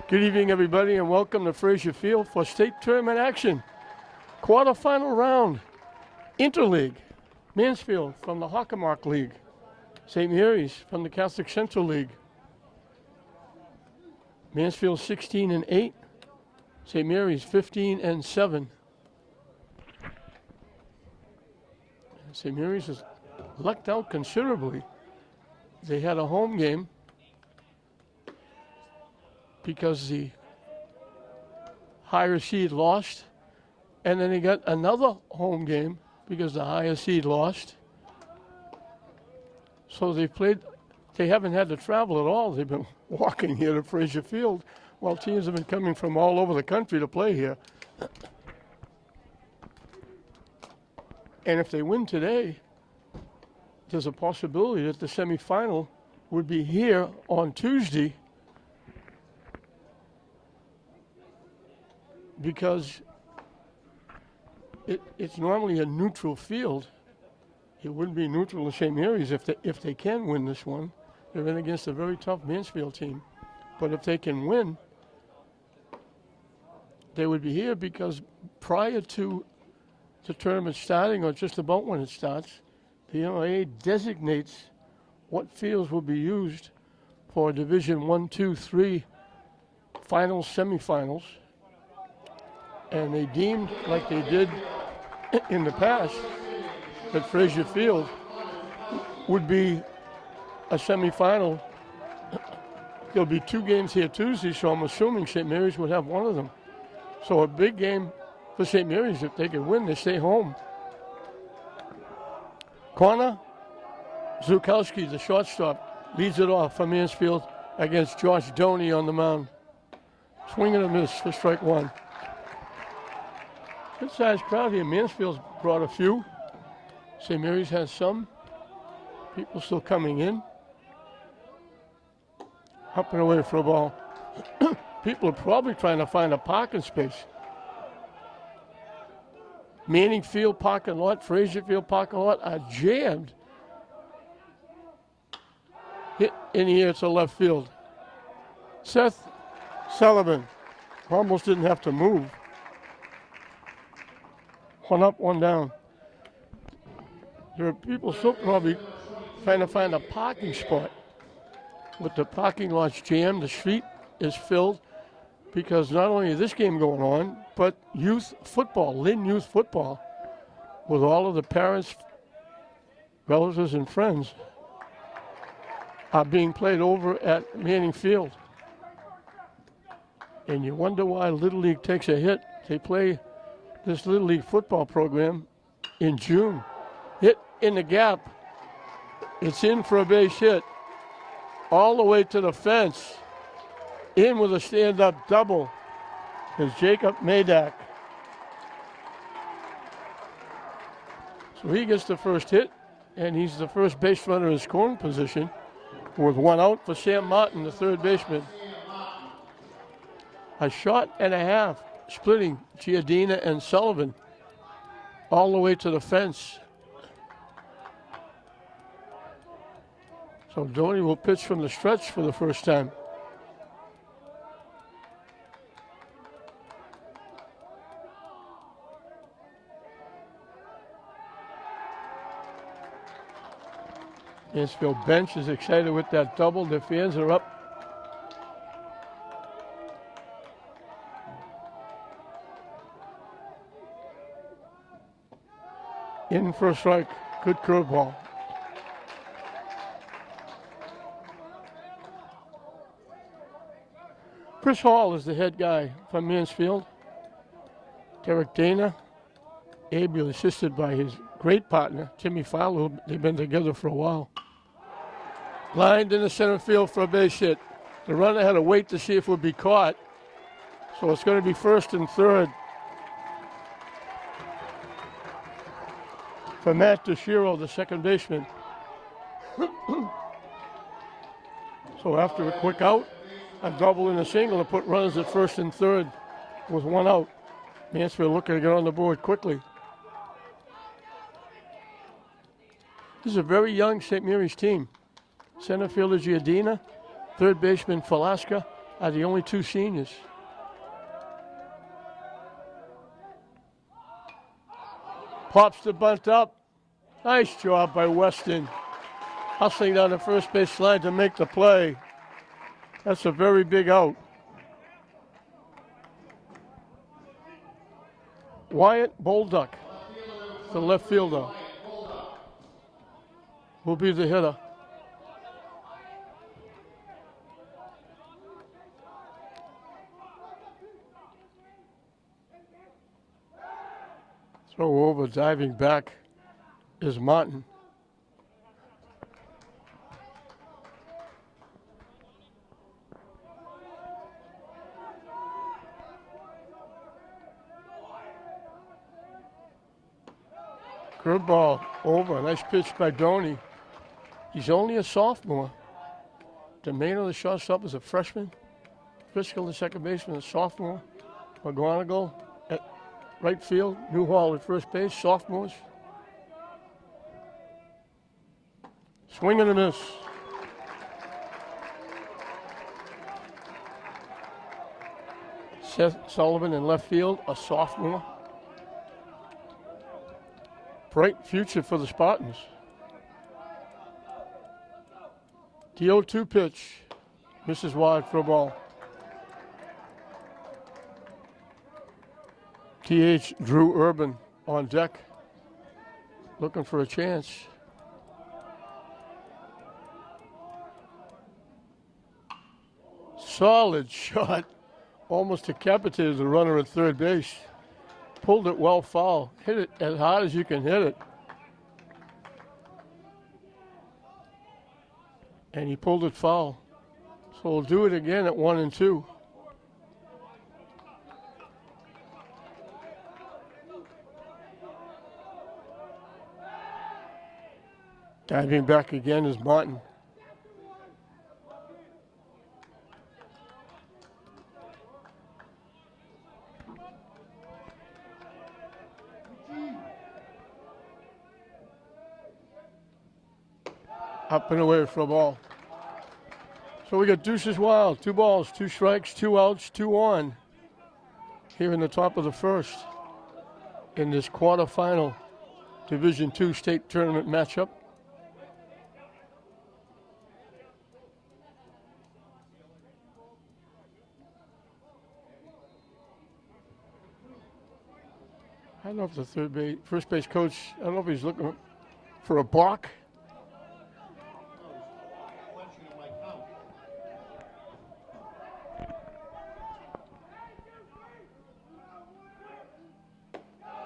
Good evening, everybody, and welcome to Fraser Field for state tournament action. Quarterfinal round, Interleague. Mansfield from the Hockomark League. St. Mary's from the Catholic Central League. Mansfield 16-8. St. Mary's 15-7. St. Mary's has lucked out considerably. They had a home game because the higher seed lost, and then they got another home game because the higher seed lost. So they haven't had to travel at all. They've been walking here to Fraser Field while teams have been coming from all over the country to play here. And if they win today, there's a possibility that the semifinal would be here on Tuesday, because it's normally a neutral field. It wouldn't be neutral in St. Mary's if they can win this one. They're in against a very tough Mansfield team. But if they can win, they would be here because prior to the tournament starting, or just about when it starts, the MIAA designates what fields will be used for Division 1, 2, 3 finals, semifinals. And they deemed, like they did in the past, that Fraser Field would be a semifinal. There'll be 2 games here Tuesday, so I'm assuming St. Mary's would have one of them. So a big game for St. Mary's. If they can win, they stay home. Corner, Zukowski, the shortstop, leads it off for Mansfield against Josh Doney on the mound. Swing and a miss for strike 1. Good sized crowd here. Mansfield's brought a few. St. Mary's has some. People still coming in. Up and away for a ball. People are probably trying to find a parking space. Manning Field parking lot, Fraser Field parking lot are jammed. Hit in here to left field. Seth Sullivan almost didn't have to move. 1 up, 1 down. There are people still probably trying to find a parking spot. With the parking lots jammed, the street is filled because not only is this game going on, but youth football, Lynn Youth Football, with all of the parents, relatives, and friends, are being played over at Manning Field. And you wonder why Little League takes a hit. They play this Little League football program in June. Hit in the gap. It's in for a base hit. All the way to the fence. In with a stand-up double is Jacob Madak. So he gets the first hit, and he's the first base runner in scoring position with 1 out for Sam Martin, the third baseman. A shot and a half splitting Giardina and Sullivan all the way to the fence. So Doney will pitch from the stretch for the first time. Mansfield bench is excited with that double. The fans are up. In for a strike. Good curveball. Chris Hall is the head guy from Mansfield. Derek Dana, ably assisted by his great partner, Timmy Fowler. They've been together for a while. Lined in the center field for a base hit. The runner had to wait to see if it would be caught. So it's going to be first and third for Matt DeShiro, the second baseman. So after a quick out, a double and a single to put runners at first and third with 1 out. Mansfield looking to get on the board quickly. This is a very young St. Mary's team. Center fielder Giardina, third baseman Falaska, are the only two seniors. Pops the bunt up. Nice job by Weston. Hustling down the first base line to make the play. That's a very big out. Wyatt Bolduck, the left fielder, will be the hitter. Throw over, diving back is Martin. Curveball over. Nice pitch by Doney. He's only a sophomore. Domeno, the shortstop, is a freshman. Driscoll, the second baseman, a sophomore. McGonigal at right field. Newhall at first base, sophomores. Swing and a miss. Seth Sullivan in left field, a sophomore. Bright future for the Spartans. The 0-2 pitch. Misses wide for a ball. TH Drew Urban on deck. Looking for a chance. Solid shot. Almost decapitated the runner at third base. Pulled it well foul. Hit it as hard as you can hit it. And he pulled it foul. So we'll do it again at 1-2. Diving back again is Martin. Up and away for a ball. So we got deuces wild. 2 balls, 2 strikes, 2 outs, 2 on. Here in the top of the first. In this quarterfinal Division II state tournament matchup. I don't know if the first base coach, I don't know if he's looking for a balk.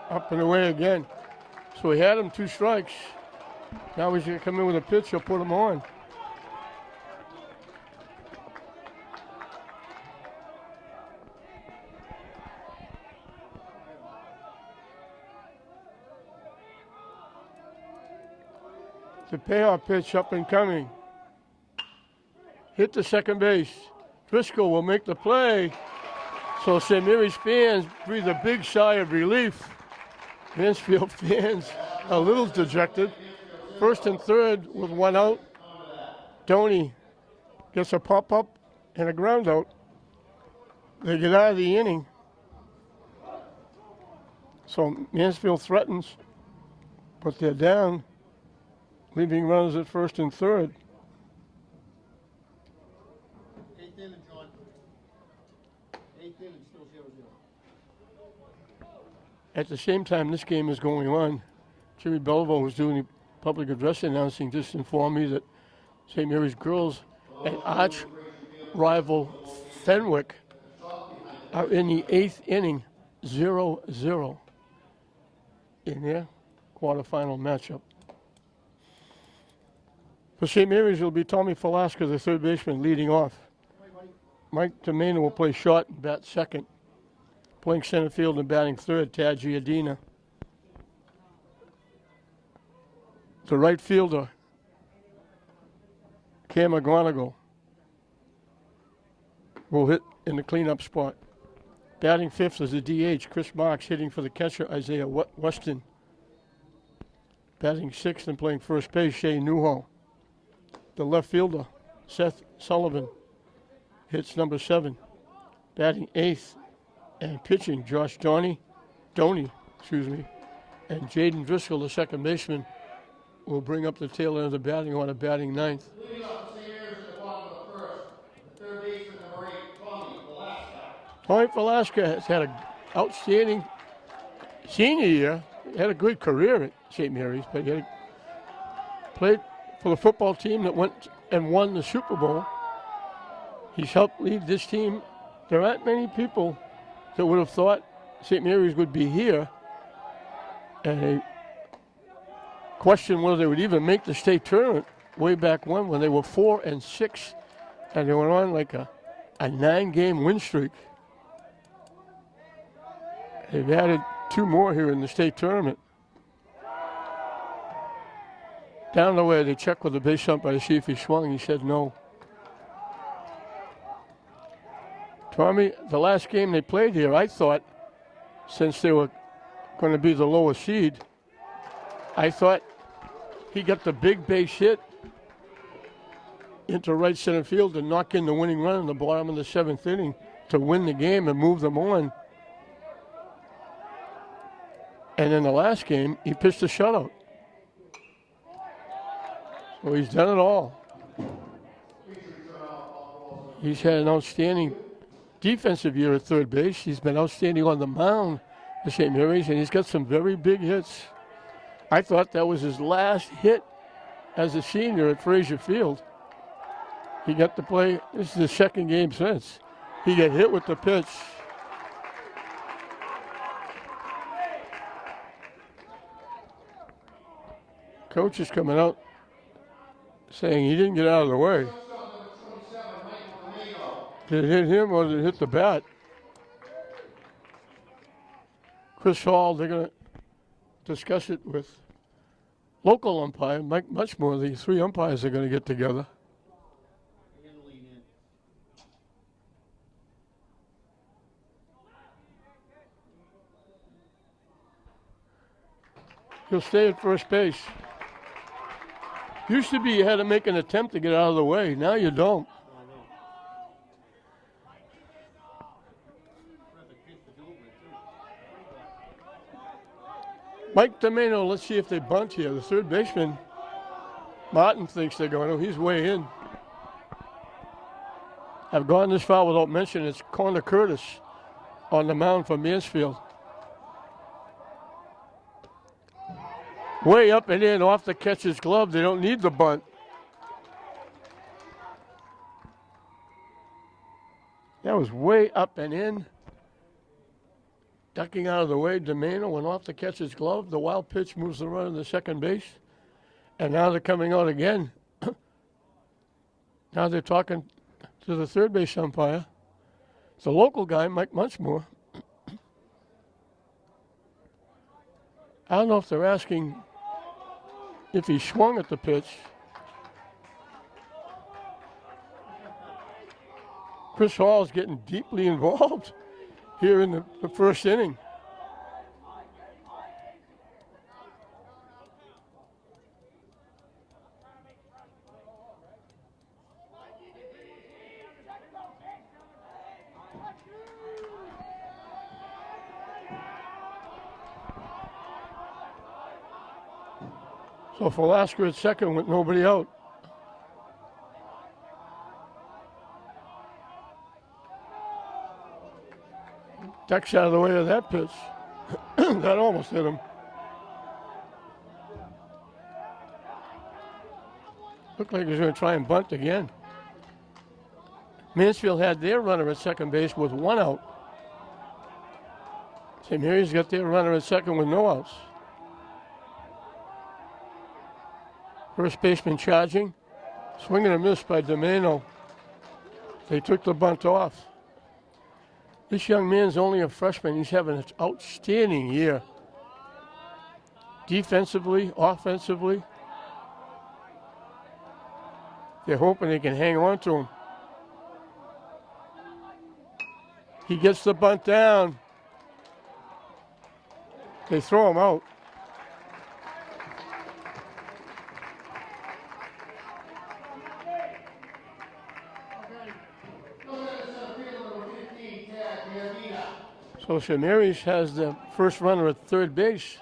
Up and away again. So he had him 2 strikes. Now he's going to come in with a pitch. He'll put him on. The payoff pitch up and coming. Hit the second base. Driscoll will make the play. So St. Mary's fans breathe a big sigh of relief. Mansfield fans a little dejected. First and third with 1 out. Doney gets a pop-up and a ground out. They get out of the inning. So Mansfield threatens, but they're down, leaving runners at first and third. Eighth inning, John. Eighth inning, still 0-0. At the same time this game is going on, Jimmy Belleville was doing the public address announcing, just informed me that St. Mary's girls and arch rival Fenwick are in the 8th inning, 0-0 in their quarterfinal matchup. For St. Mary's, it'll be Tommy Falaska, the third baseman, leading off. Mike Domeno will play short and bat second. Playing center field and batting third, Tad Giardina. The right fielder, Cam McGonigal, will hit in the cleanup spot. Batting fifth is the DH, Chris Marks, hitting for the catcher, Isaiah Weston. Batting sixth and playing first base, Shea Newhall. The left fielder, Seth Sullivan. hits number 7. Batting 8th and pitching, Josh Doney, and Jaden Driscoll, the second baseman, will bring up the tail end of the batting order, batting 9th. Leading off the same areas at the bottom of the first. The third baseman, number 8, Tommy Velasquez. Tommy Velasquez has had an outstanding senior year. He had a good career at St. Mary's, but he played for the football team that went and won the Super Bowl. He's helped lead this team. There aren't many people that would have thought St. Mary's would be here, and they questioned whether they would even make the state tournament way back when they were 4-6, and they went on like a 9-game win streak. They've added 2 more here in the state tournament. Down the way, they checked with the base umpire to see if he swung. He said no. Tommy, the last game they played here, I thought, since they were going to be the lower seed, I thought he got the big base hit into right center field to knock in the winning run in the bottom of the 7th inning to win the game and move them on. And in the last game, he pitched a shutout. So he's done it all. He's had an outstanding defensive year at third base. He's been outstanding on the mound at St. Mary's, and he's got some very big hits. I thought that was his last hit as a senior at Frazier Field. He got to play, this is the second game since. He got hit with the pitch. Coach is coming out saying he didn't get out of the way. Did it hit him or did it hit the bat? Chris Hall, they're going to discuss it with local umpire Mike Muchmore. The 3 umpires are going to get together. He'll stay at first base. Used to be you had to make an attempt to get out of the way. Now you don't. Mike Domeno, let's see if they bunt here. The third baseman, Martin, thinks they're going to. He's way in. I've gone this far without mentioning it's Connor Curtis on the mound for Mansfield. Way up and in, off the catcher's glove. They don't need the bunt. That was way up and in. Ducking out of the way, Domeno went off the catcher's glove. The wild pitch moves the runner to second base. And now they're coming out again. Now they're talking to the third base umpire. It's a local guy, Mike Munchmore. I don't know if they're asking if he swung at the pitch. Chris Hall's getting deeply involved here in the first inning. So Velasquez at second with nobody out. Ducks out of the way of that pitch. That almost hit him. Looked like he was going to try and bunt again. Mansfield had their runner at second base with 1 out. St. Mary's got their runner at second with no outs. First baseman charging. Swing and a miss by Domeno. They took the bunt off. This young man's only a freshman. He's having an outstanding year. Defensively, offensively. They're hoping they can hang on to him. He gets the bunt down. They throw him out. So St. Mary's has the first runner at third base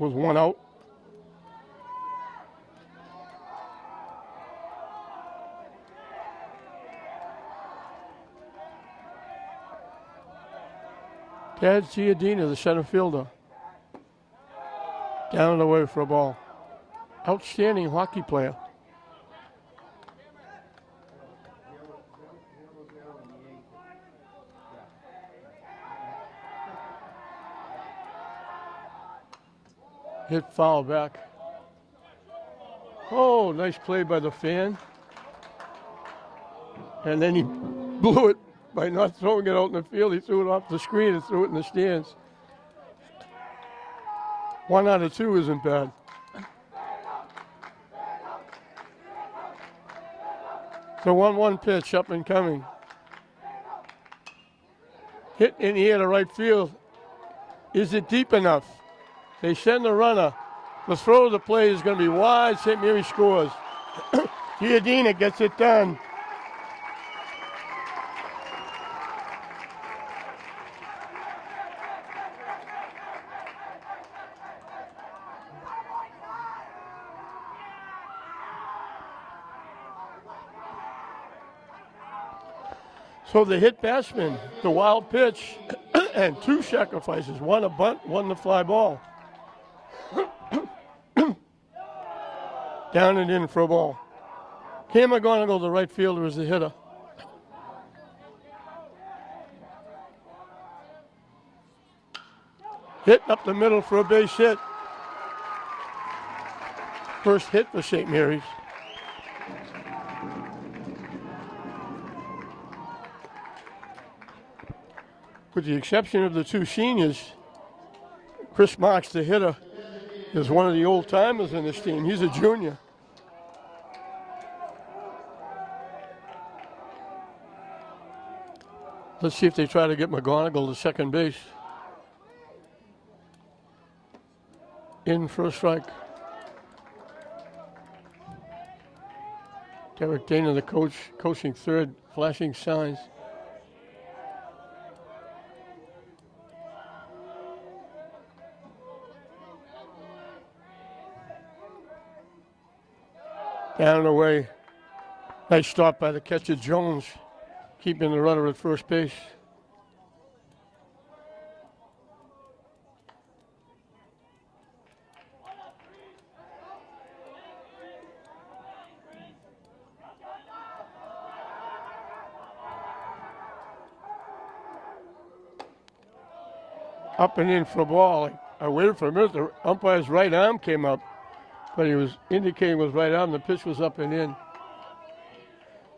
with one out. Tad Giardina, the center fielder. Down and away for a ball. Outstanding hockey player. Hit foul back. Oh, nice play by the fan. And then he blew it by not throwing it out in the field. He threw it off the screen and threw it in the stands. 1 out of 2 isn't bad. The 1-1 pitch up and coming. Hit in the air to right field. Is it deep enough? They send the runner. The throw of the play is going to be wide. St. Mary scores. Giardina gets it done. So the hit batsman, the wild pitch, and 2 sacrifices. 1 a bunt, 1 the fly ball. Down and in for a ball. Cam McGonigal, the right fielder, is the hitter. Hit up the middle for a base hit. First hit for St. Mary's. With the exception of the 2 seniors, Chris Marks, the hitter, is one of the old timers in this team. He's a junior. Let's see if they try to get McGonigal to second base. In for a strike. Derek Dana, the coach, coaching third, flashing signs. Down and away. Nice stop by the catcher, Jones, keeping the runner at first base. Up and in for a ball. I waited for a minute. The umpire's right arm came up, but he was indicating with right arm. The pitch was up and in.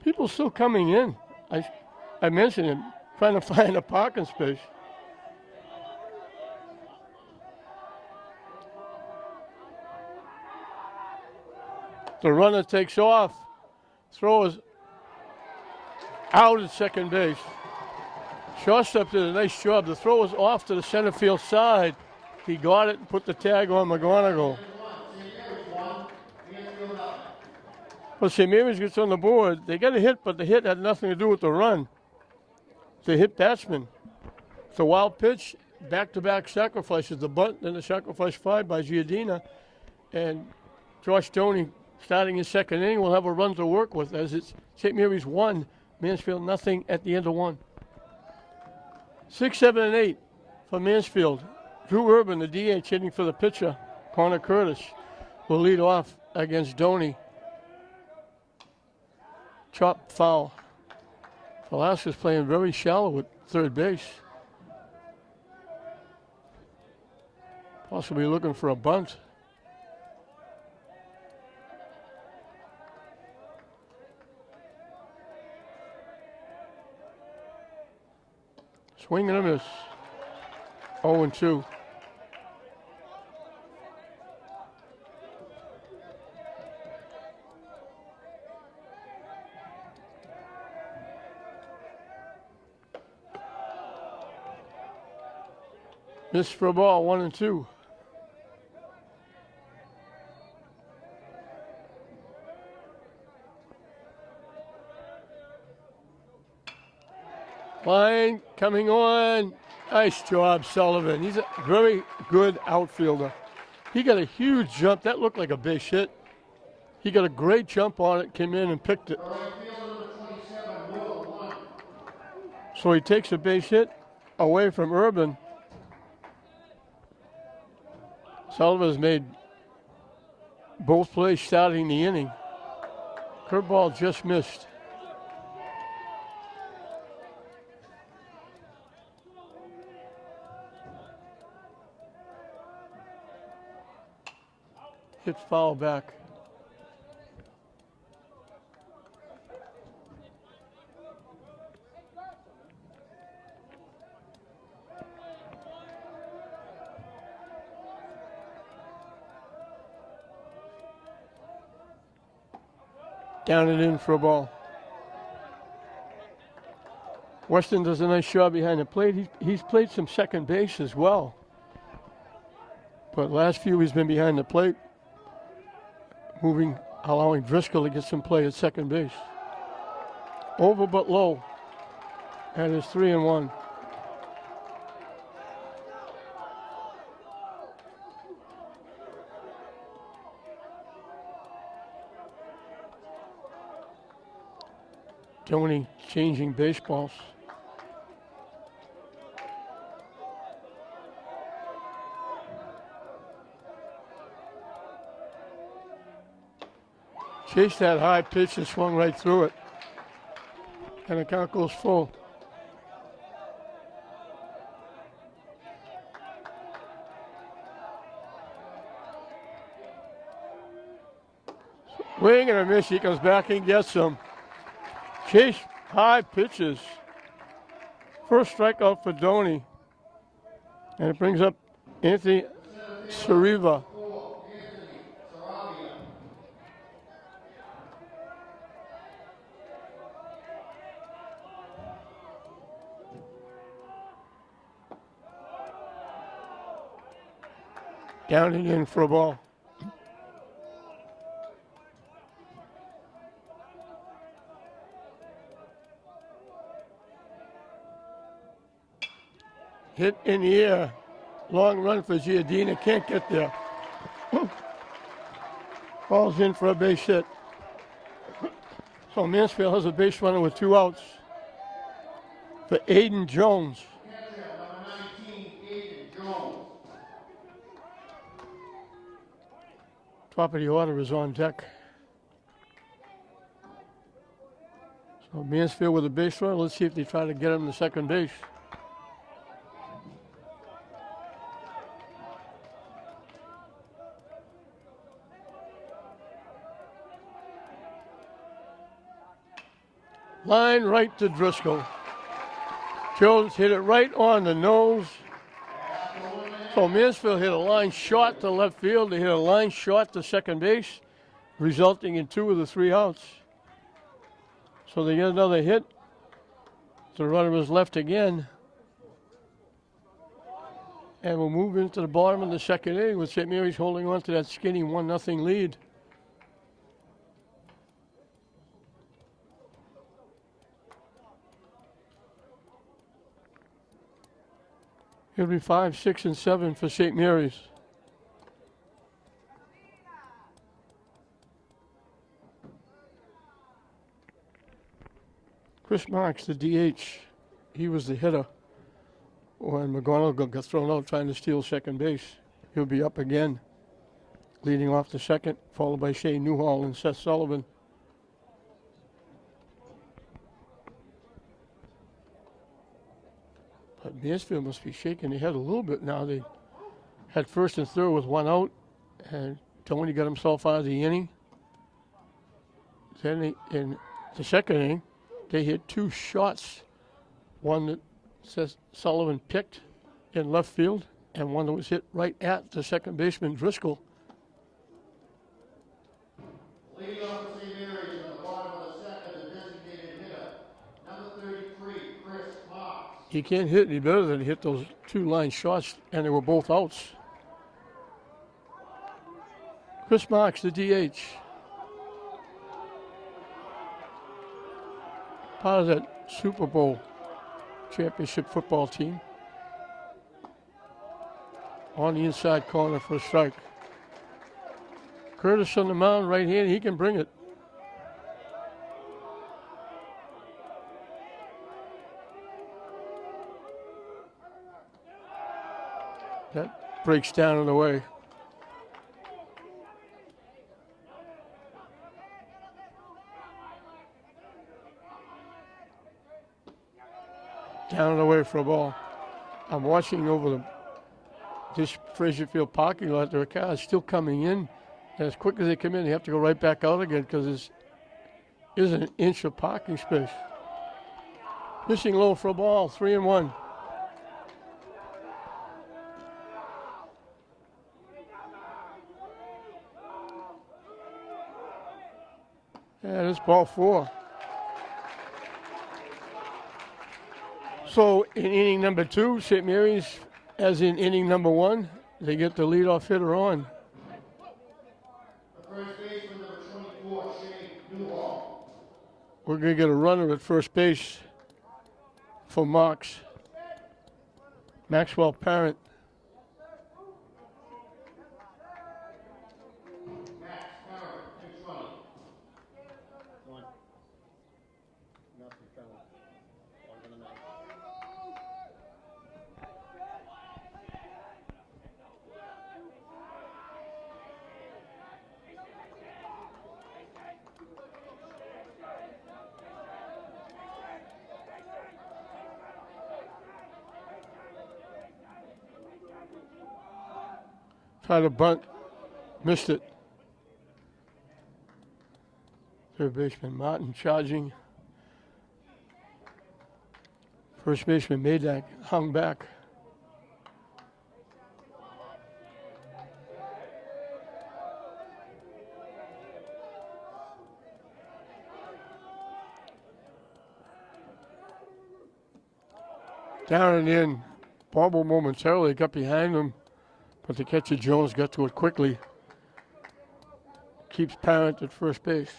People still coming in. I mentioned it, trying to find a parking space. The runner takes off. Throw is out at second base. Shortstop did a nice job. The throw was off to the center field side. He got it and put the tag on McGonigal. Well, St. Mary's gets on the board. They got a hit, but the hit had nothing to do with the run. The hit batsman. It's a wild pitch, back-to-back sacrifices. The bunt, then the sacrifice fly by Giardina. And Josh Stoney, starting his second inning, will have a run to work with as it's St. Mary's 1, Mansfield nothing at the end of 1. 6, 7, and 8 for Mansfield. Drew Urban, the DH, hitting for the pitcher. Connor Curtis will lead off against Doney. Chop foul. Velasquez playing very shallow at third base. Possibly looking for a bunt. Swing and a miss. 0-2. Miss for a ball, 1-2. Line coming on. Nice job, Sullivan. He's a very good outfielder. He got a huge jump. That looked like a base hit. He got a great jump on it, came in and picked it. Right fielder number 27, Will, 1. So he takes a base hit away from Urban. Sullivan's made both plays starting the inning. Curveball just missed. Hit foul back. Down and in for a ball. Weston does a nice job behind the plate. He's played some second base as well. But last few he's been behind the plate, allowing Driscoll to get some play at second base. Over but low. And it's 3-1. Tony changing baseballs. Chased that high pitch and swung right through it. And the count goes full. Swing and a miss. He comes back and gets them. Chase high pitches. First strikeout for Doney. And it brings up Anthony Sariva. Down and in for a ball. Hit in the air. Long run for Giardina. Can't get there. Falls in for a base hit. So Mansfield has a base runner with 2 outs for Aiden Jones. Number 19, Aiden Jones. Top of the order is on deck. So Mansfield with a base runner. Let's see if they try to get him to second base. Line right to Driscoll. Jones hit it right on the nose. So Mansfield hit a line shot to left field. They hit a line shot to second base, resulting in 2 of the 3 outs. So they get another hit. The runner is left again. And we'll move into the bottom of the second inning with St. Mary's holding on to that skinny 1-0 lead. It'll be 5, 6, and 7 for St. Mary's. Chris Marks, the DH, he was the hitter when McGonigal got thrown out trying to steal second base. He'll be up again, leading off the second, followed by Shane Newhall and Seth Sullivan. But Mansfield must be shaking their head a little bit now. They had first and third with 1 out, and Tony got himself out of the inning. Then in the second inning, they hit 2 shots. One that says Sullivan picked in left field, and one that was hit right at the second baseman, Driscoll. Leading off for St. Mary's in the bottom of the second, the designated hitter, number 33, Chris Marks. He can't hit any better than hit those 2 line shots, and they were both outs. Chris Marks, the DH. Part of that Super Bowl championship football team. on the inside corner for a strike. Curtis on the mound, right hand, he can bring it. That breaks down and away. Down and away for a ball. I'm watching over this Fraser Field parking lot. There are cars still coming in. And as quick as they come in, they have to go right back out again because there isn't an inch of parking space. Missing low for a ball, 3-1. Yeah, that's ball 4. So in inning number 2, St. Mary's, as in inning number 1, they get the leadoff hitter on. The first baseman, number 24, Shane Newhall. We're going to get a runner at first base for Marks. Maxwell Parent. Max Parent, 220. Tried to bunt, missed it. Third baseman Martin charging. First baseman Madak hung back. Down and in. Bobble momentarily got behind him, but the catcher Jones got to it quickly. Keeps Parent at first base.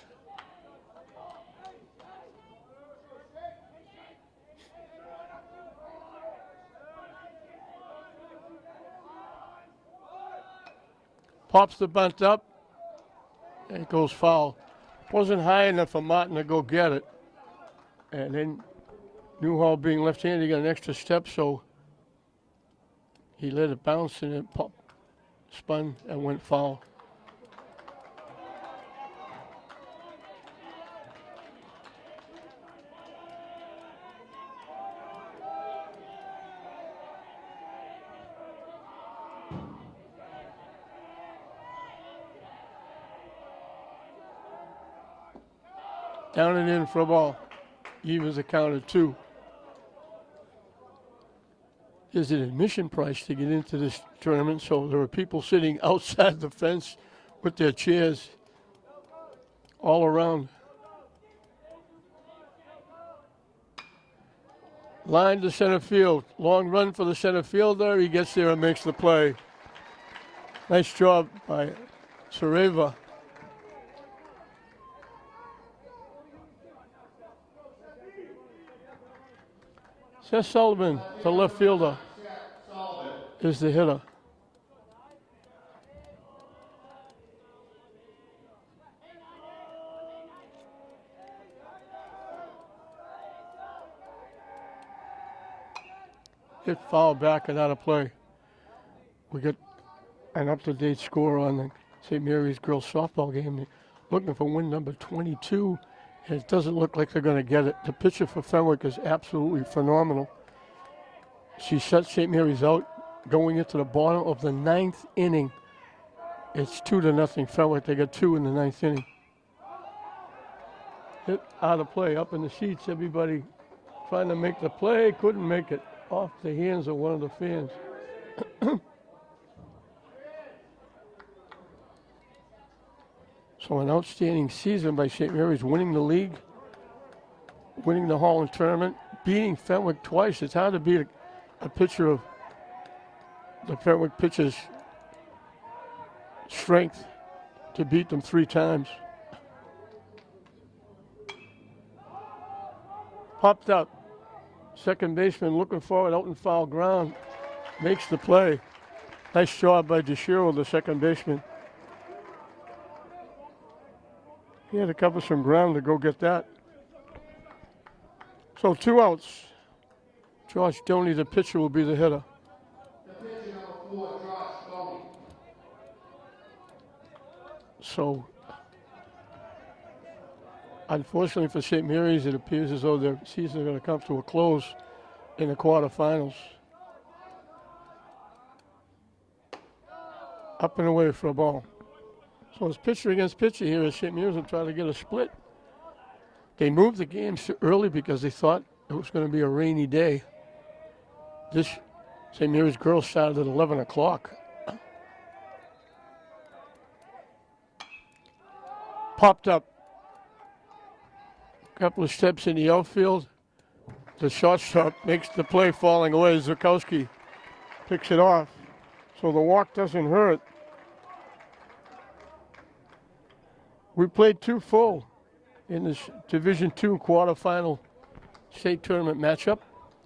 Pops the bunt up, and it goes foul. Wasn't high enough for Martin to go get it. And then Newhall, being left-handed, got an extra step, so he let it bounce and it spun and went foul. Down and in for a ball. Evens a count of 2. There's an admission price to get into this tournament, so there are people sitting outside the fence with their chairs all around. Line to center field. Long run for the center fielder. He gets there and makes the play. Nice job by Sareva. Seth Sullivan, the left fielder, is the hitter. Hit foul back and out of play. We get an up-to-date score on the St. Mary's girls softball game. They're looking for win number 22. It doesn't look like they're going to get it. The pitcher for Fenwick is absolutely phenomenal. She shut St. Mary's out going into the bottom of the 9th inning. It's 2-0 Fenwick. They got 2 in the 9th inning. Hit out of play, up in the seats. Everybody trying to make the play, couldn't make it. Off the hands of one of the fans. So an outstanding season by St. Mary's, winning the league, winning the Holland tournament, beating Fenwick twice. It's hard to beat a pitcher of the Fenwick pitcher's strength to beat them 3 times. Popped up. Second baseman looking for it out in foul ground. Makes the play. Nice job by DeShiro, the second baseman. He had to cover some ground to go get that. So 2 outs. Josh Doney, the pitcher, will be the hitter. The pitcher number 4, Josh Stoney. So, unfortunately for St. Mary's, it appears as though their season is going to come to a close in the quarterfinals. Up and away for a ball. So it's pitcher against pitcher here as St. Mary's will try to get a split. They moved the game early because they thought it was going to be a rainy day. This St. Mary's girls started at 11 o'clock. Popped up. A couple of steps in the outfield. The shortstop makes the play falling away. Zukowski picks it off. So the walk doesn't hurt. We played 2 full in this Division II quarterfinal state tournament matchup.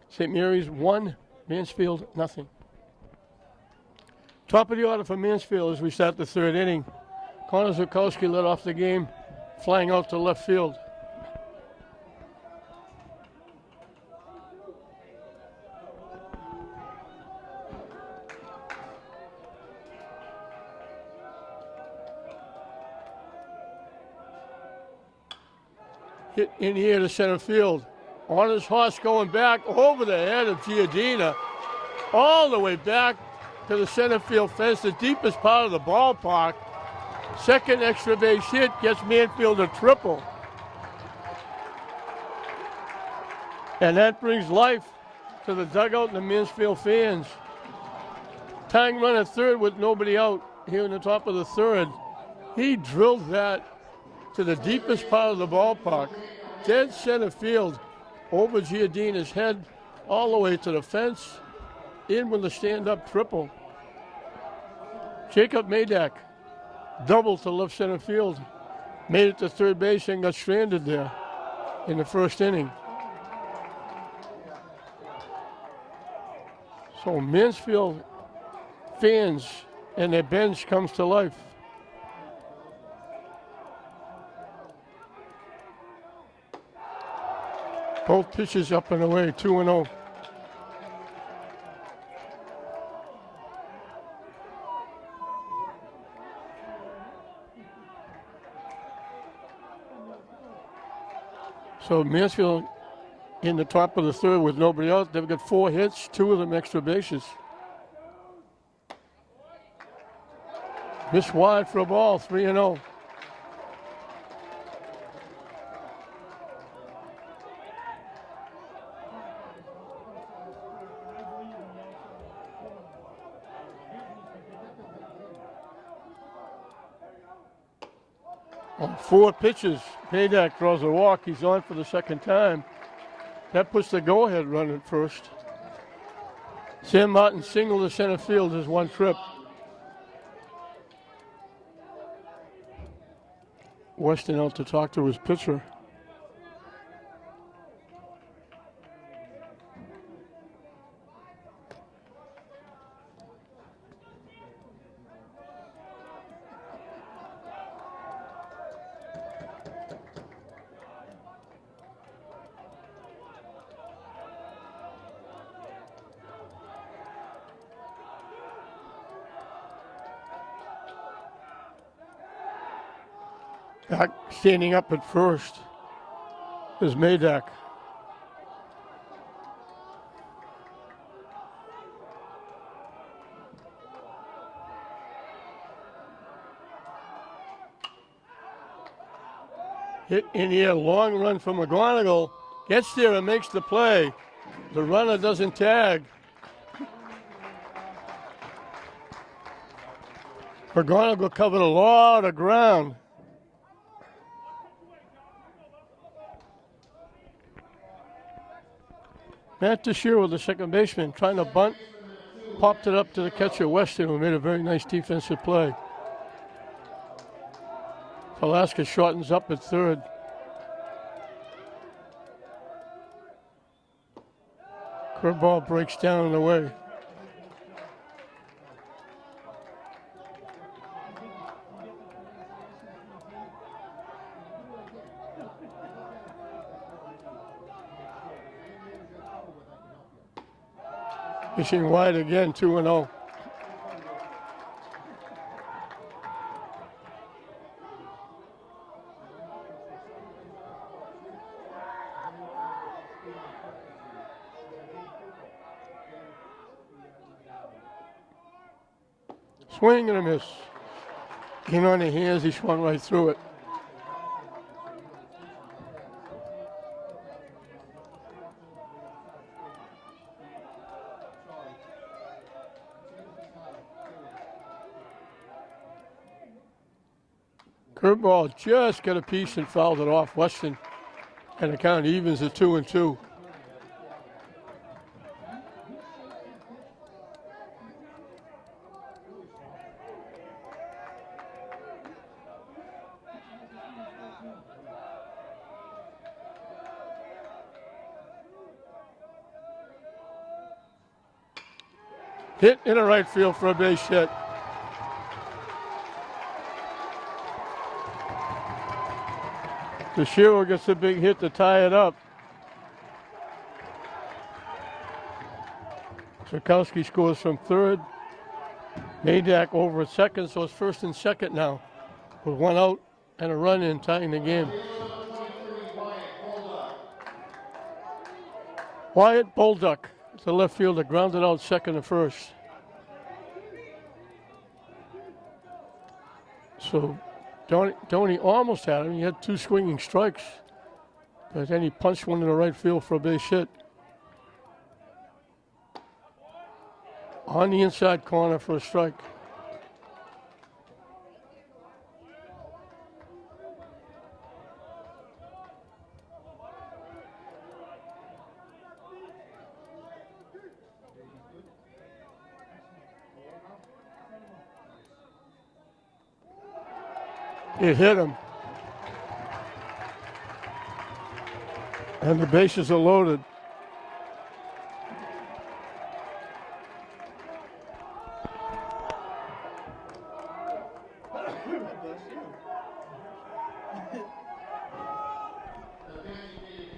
St. Mary's 1, Mansfield nothing. Top of the order for Mansfield as we start the 3rd inning. Connor Zukowski led off the game, flying out to left field. Hit in the air to center field. On his horse going back over the head of Giardina, all the way back to the center field fence, the deepest part of the ballpark. Second extra base hit gets Mansfield a triple. And that brings life to the dugout and the Mansfield fans. Tying run at third with nobody out here in the top of the 3rd. He drilled that to the deepest part of the ballpark, dead center field, over Giardina's head, all the way to the fence, in with a stand-up triple. Jacob Madak doubled to left center field, made it to third base and got stranded there in the 1st inning. So Mansfield fans and their bench comes to life. Both pitches up and away, 2-0. So Mansfield in the top of the 3rd with nobody else. They've got 4 hits, 2 of them extra bases. Missed wide for a ball, 3-0. On 4 pitches, Paydak draws a walk. He's on for the 2nd time. That puts the go-ahead run at first. Sam Martin single to center field is 1 trip. Weston out to talk to his pitcher. Back standing up at first is Madak. Hit in the air, long run from McGonigal. Gets there and makes the play. The runner doesn't tag. McGonigal covered a lot of ground. Matt DeShiro, the second baseman, trying to bunt, popped it up to the catcher, Weston, who made a very nice defensive play. Velasquez shortens up at 3rd. Curveball breaks down and away. Fishing wide again, 2-0. Swing and a miss. In on the hands, he swung right through it. Curveball just got a piece and fouled it off Weston. And the count evens at 2-2. Hit in the right field for a base hit. Toshiro gets a big hit to tie it up. Sirkowski scores from third. Madak over at second, so it's first and second now, with one out and a run in tying the game. Wyatt Bolduck, the left fielder, grounded out second and first. So Donnie almost had him. He had two swinging strikes, but then he punched one in the right field for a base hit. On the inside corner for a strike. It hit him. And the bases are loaded.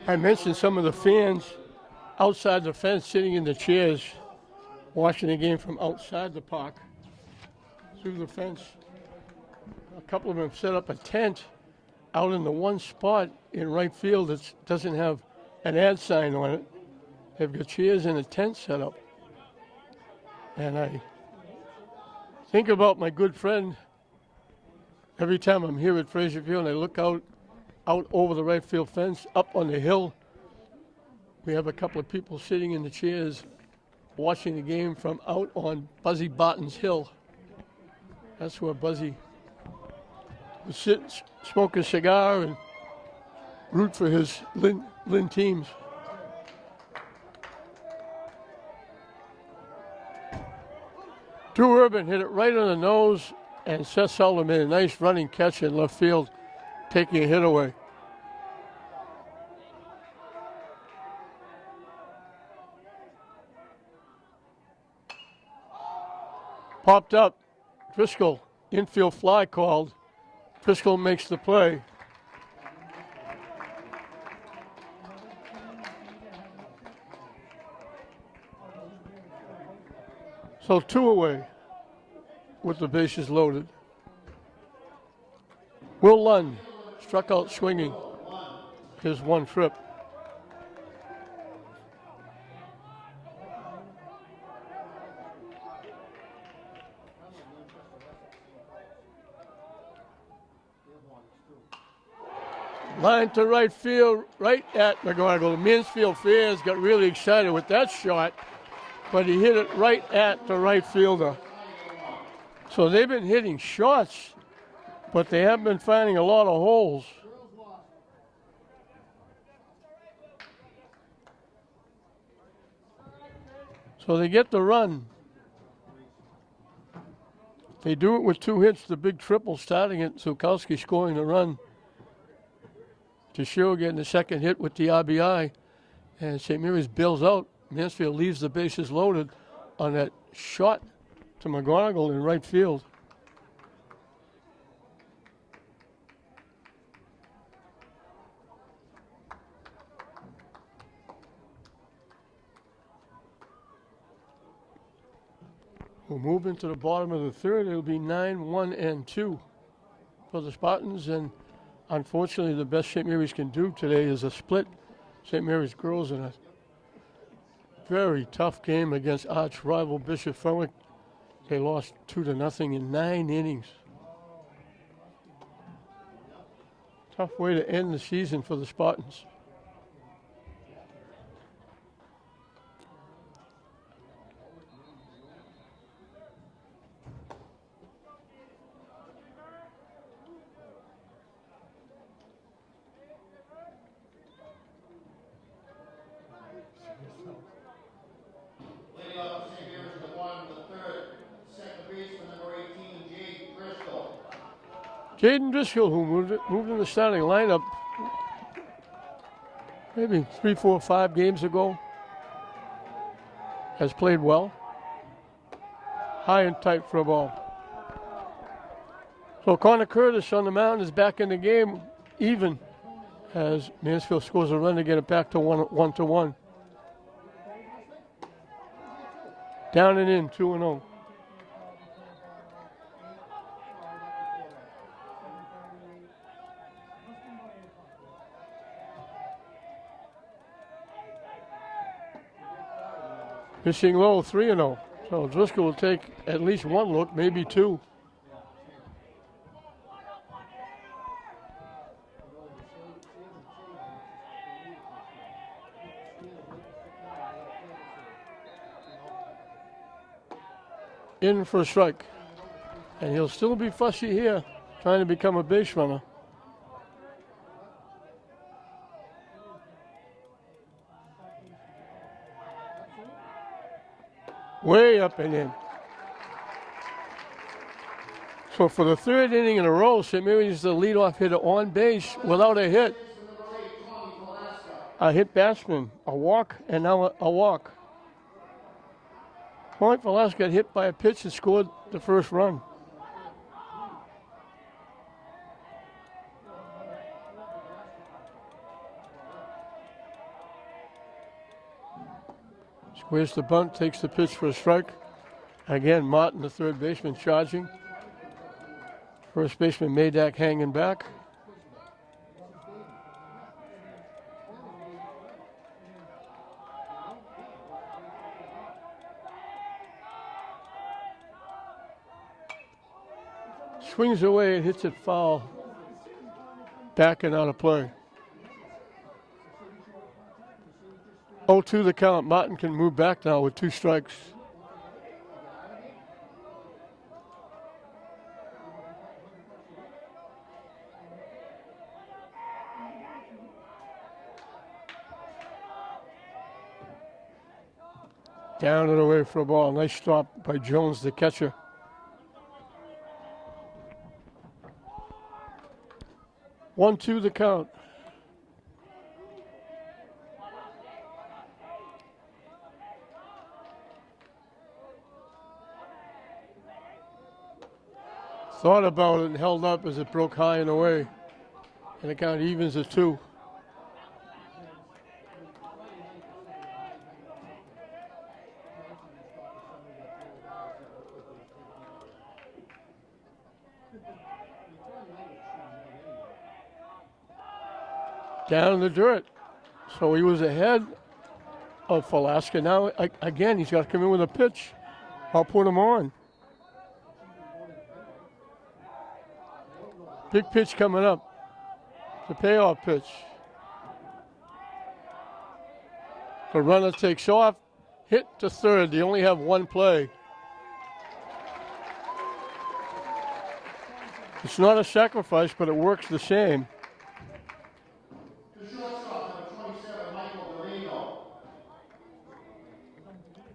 I mentioned some of the fans outside the fence sitting in the chairs watching the game from outside the park through the fence. A couple of them set up a tent out in the one spot in right field that doesn't have an ad sign on it. They've got chairs and a tent set up. And I think about my good friend every time I'm here at Fraser Field and I look out over the right field fence, up on the hill. We have a couple of people sitting in the chairs watching the game from out on Buzzy Barton's hill. That's where Buzzy would sit, smoke a cigar, and root for his Lynn teams. Drew Urban hit it right on the nose, and Seth Sullivan made a nice running catch in left field, taking a hit away. Popped up. Driscoll, infield fly called. Driscoll makes the play. So 2 away with the bases loaded. Will Lund struck out swinging his one trip. Line to right field, right at McGargle. Mansfield fans got really excited with that shot, but he hit it right at the right fielder. So they've been hitting shots, but they haven't been finding a lot of holes. So they get the run. They do it with 2 hits, the big triple starting it, Sukowski scoring the run. Toshiro getting the second hit with the RBI, and St. Mary's bails out. Mansfield leaves the bases loaded on that shot to McGonigal in right field. We'll move into the bottom of the third. It'll be 9-1-2 for the Spartans, and unfortunately the best St. Mary's can do today is a split. St. Mary's girls in a very tough game against arch rival Bishop Fenwick. They lost 2-0 in 9 innings. Tough way to end the season for the Spartans. Leading off for St. Mary's in the bottom of the third, second baseman number 18, Jade Driscoll. Jaden Driscoll, who moved in the starting lineup maybe 3, 4, 5 games ago, has played well. High and tight for a ball. So Connor Curtis on the mound is back in the game, even as Mansfield scores a run to get it back to 1-1. Down and in, 2-0. Pitching low, 3-0. So Driscoll will take at least one look, maybe two. In for a strike. And he'll still be fussy here, trying to become a base runner. Way up and in. So for the third inning in a row, St. Mary's is the leadoff hitter on base without a hit. A hit batsman, a walk, and now a walk. Point Velasquez got hit by a pitch and scored the first run. Squares the bunt, takes the pitch for a strike. Again, Martin, the third baseman, charging. First baseman Madak hanging back. Swings away and hits it foul. Back and out of play. 0-2 the count. Martin can move back now with 2 strikes. Down and away for a ball. Nice stop by Jones, the catcher. One, two, the count. Thought about it and held up as it broke high and away. And the count evens at 2. Down in the dirt. So he was ahead of Velasquez. Now, again, he's got to come in with a pitch. I'll put him on. Big pitch coming up. The payoff pitch. The runner takes off. Hit to third. They only have one play. It's not a sacrifice, but it works the same.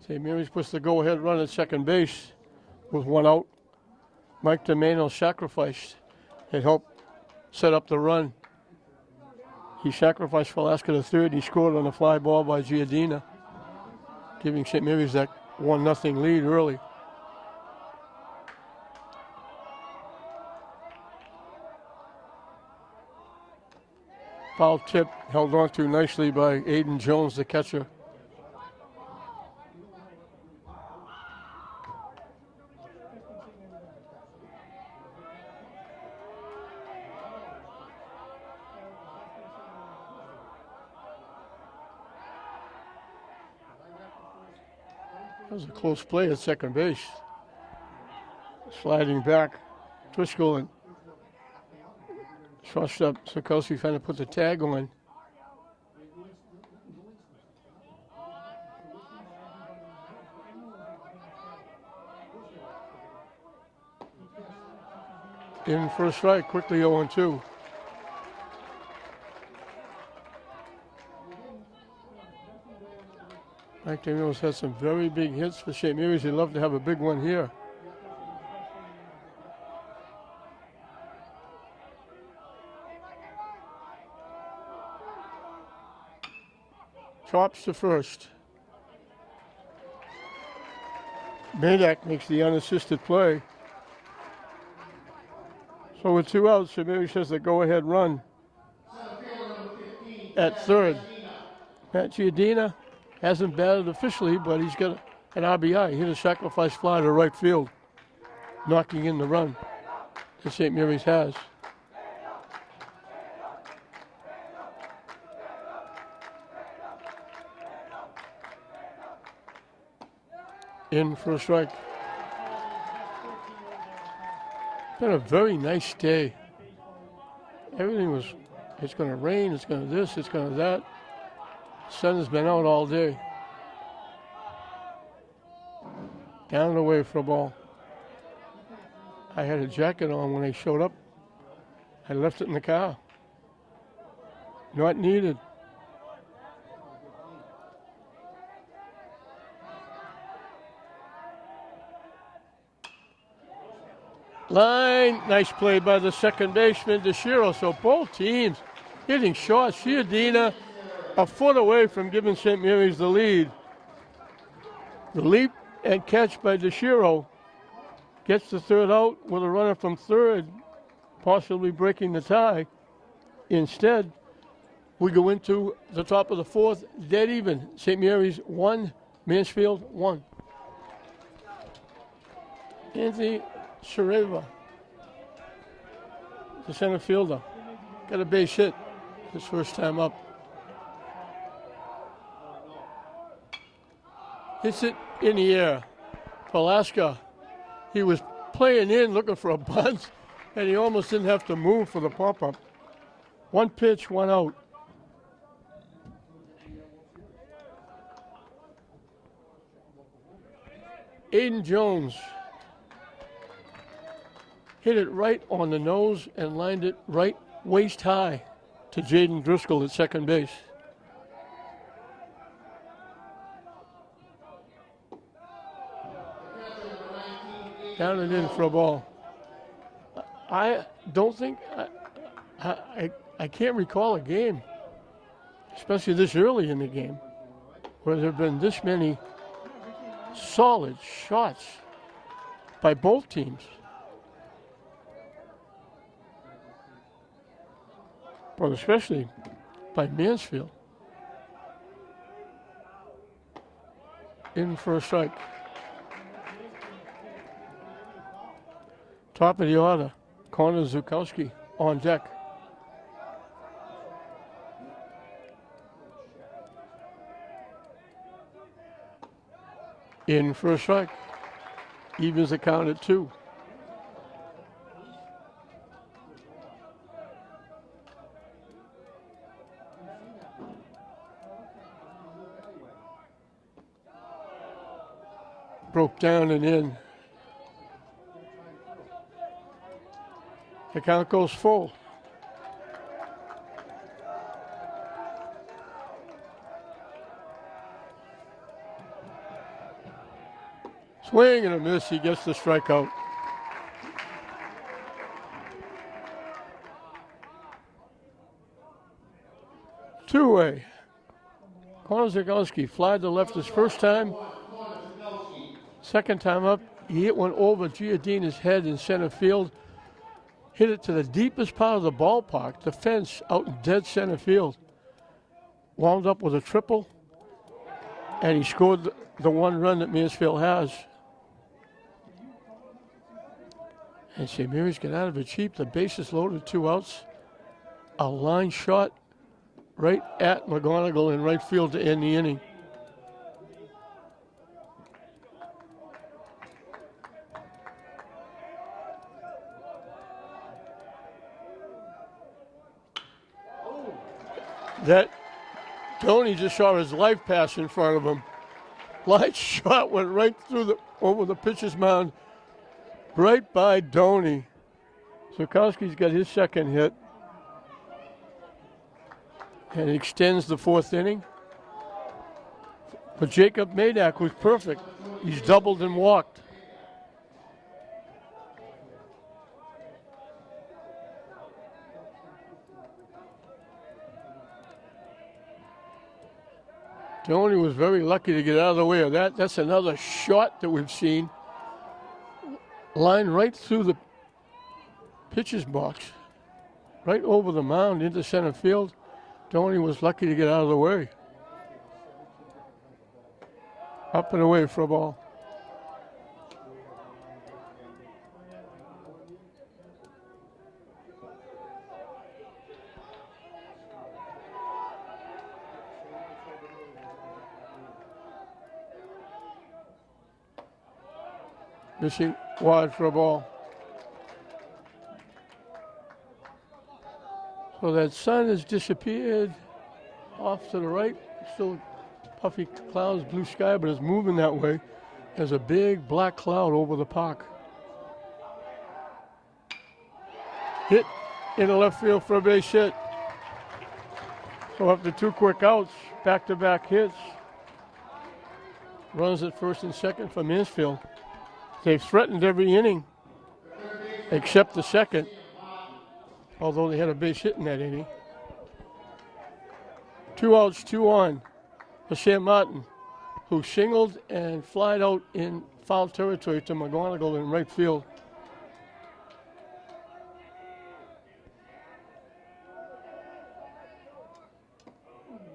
St. Mary's puts the go-ahead run at second base with 1 out. Mike DeMano sacrificed. It helped set up the run. He sacrificed Velasquez to third. He scored on a fly ball by Giardina, giving St. Mary's that 1-0 lead early. Foul tip held on to nicely by Aiden Jones, the catcher. That was a close play at second base. Sliding back, Driscoll and trust up. Sikorsky trying to put the tag on. In for a strike, quickly 0-2. Mike Daniels had some very big hits for St. Mary's. He'd love to have a big one here. Chops to first. Madak makes the unassisted play. So with 2 outs, St. Mary's has the go-ahead run at third. Matt Giardina hasn't batted officially, but he's got an RBI. He hit a sacrifice fly to right field, knocking in the run that St. Mary's has. In for a strike. Been a very nice day. Everything was, it's going to rain, it's going to this, it's going to that. Sun has been out all day. Down and away for a ball. I had a jacket on when I showed up. I left it in the car. Not needed. Line, nice play by the second baseman, DeShiro. So both teams hitting shots. Giardina a foot away from giving St. Mary's the lead. The leap and catch by DeShiro gets the third out with a runner from third, possibly breaking the tie. Instead, we go into the top of the fourth, dead even. St. Mary's 1, Mansfield 1. Anthony Shareva, the center fielder, got a base hit his first time up. Hits it in the air. Palaska, he was playing in, looking for a bunt, and he almost didn't have to move for the pop-up. 1 pitch, 1 out. Aiden Jones hit it right on the nose and lined it right waist high to Jaden Driscoll at second base. Down and in for a ball. I don't think, I can't recall a game, especially this early in the game, where there have been this many solid shots by both teams. But especially by Mansfield. In for a strike. Top of the order, Connor Zukowski on deck. In for a strike. Evens the count at 2. Broke down and in. The count goes full. Swing and a miss. He gets the strikeout. Two-way. Connor Zagowski flied to left his first time. Second time up, he hit one over Giardina's head in center field. Hit it to the deepest part of the ballpark, the fence out in dead center field. Wound up with a triple, and he scored the one run that Mansfield has. And St. Mary's got out of it cheap. The bases loaded, 2 outs. A line shot right at McGonigal in right field to end the inning. That Tony just saw his life pass in front of him. Line shot went right through over the pitcher's mound, right by Doney. Zukowski's got his second hit. And it extends the fourth inning. But Jacob Madak was perfect. He's doubled and walked. Doney was very lucky to get out of the way of that. That's another shot that we've seen. Line right through the pitcher's box, right over the mound into center field. Doney was lucky to get out of the way. Up and away for a ball. Missing wide for a ball. So that sun has disappeared off to the right. Still puffy clouds, blue sky, but it's moving that way. There's a big black cloud over the park. Hit into left field for a base hit. So after two quick outs, back-to-back hits. Runs at first and second for Mansfield. They've threatened every inning except the second, although they had a base hit in that inning. 2 outs, 2 on for Sam Martin, who singled and flied out in foul territory to McGonigal in right field.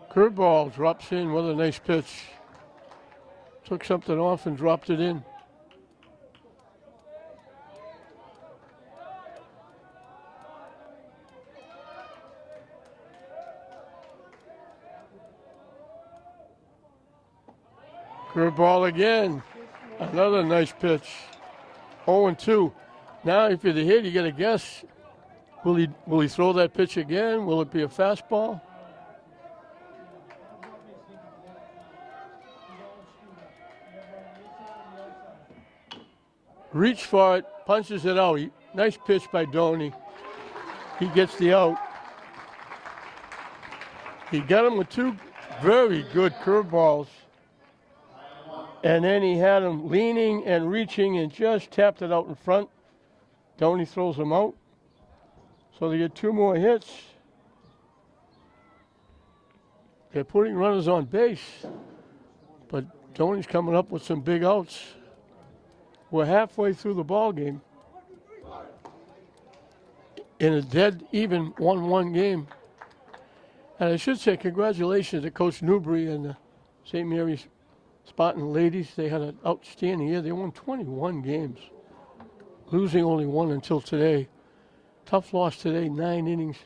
Curveball drops in with a nice pitch. Took something off and dropped it in. Curveball again. Another nice pitch. 0-2. Now, if you're the hit, you got to guess. Will he throw that pitch again? Will it be a fastball? Reach for it, punches it out. Nice pitch by Doney. He gets the out. He got him with 2 very good curveballs. And then he had him leaning and reaching and just tapped it out in front. Doney throws him out. So they get 2 more hits. They're putting runners on base. But Doney's coming up with some big outs. We're halfway through the ball game in a dead even 1-1 game. And I should say congratulations to Coach Newbury and the St. Mary's Spartan ladies. They had an outstanding year. They won 21 games, losing only 1 until today. Tough loss today, 9 innings,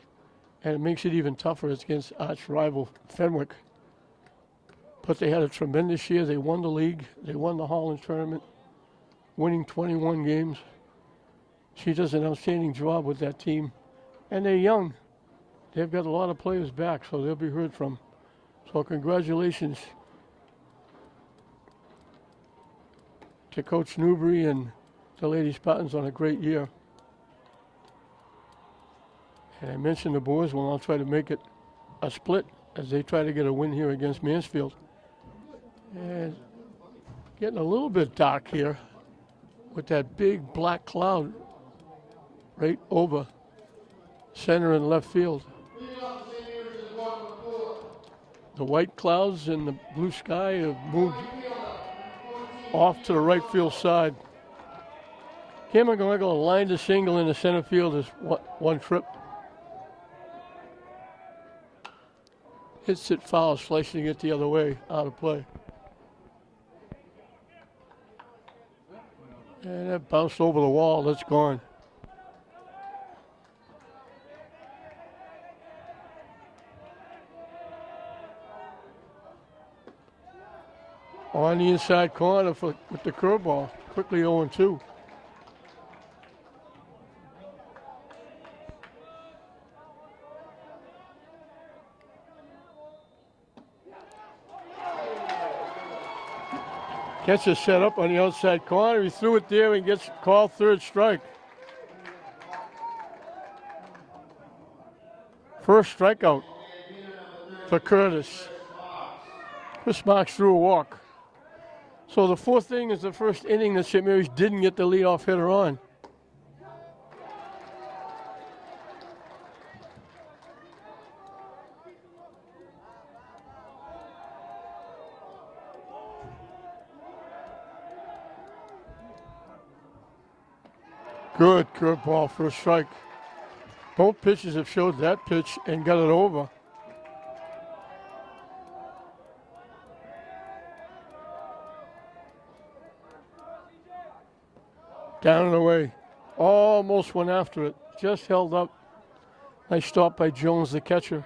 and it makes it even tougher. It's against arch rival Fenwick. But they had a tremendous year. They won the league. They won the Holland tournament, winning 21 games. She does an outstanding job with that team. And they're young. They've got a lot of players back, so they'll be heard from. So congratulations to Coach Newbury and the Lady Spartans on a great year. And I mentioned the boys will now try to make it a split as they try to get a win here against Mansfield. And getting a little bit dark here with that big black cloud right over center and left field. The white clouds and the blue sky have moved off to the right field side. Cameron McGonigal lined a single in the center field as 1 trip. Hits it foul, slicing it the other way, out of play. And that bounced over the wall, that's gone. On the inside corner with the curveball, quickly 0-2. Gets it set up on the outside corner. He threw it there and gets called third strike. First strikeout for Curtis. Chris Marks threw a walk. So the fourth inning is the first inning that St. Mary's didn't get the leadoff hitter on. Good curveball for a strike. Both pitchers have showed that pitch and got it over. Down and away. Almost went after it. Just held up. Nice stop by Jones, the catcher.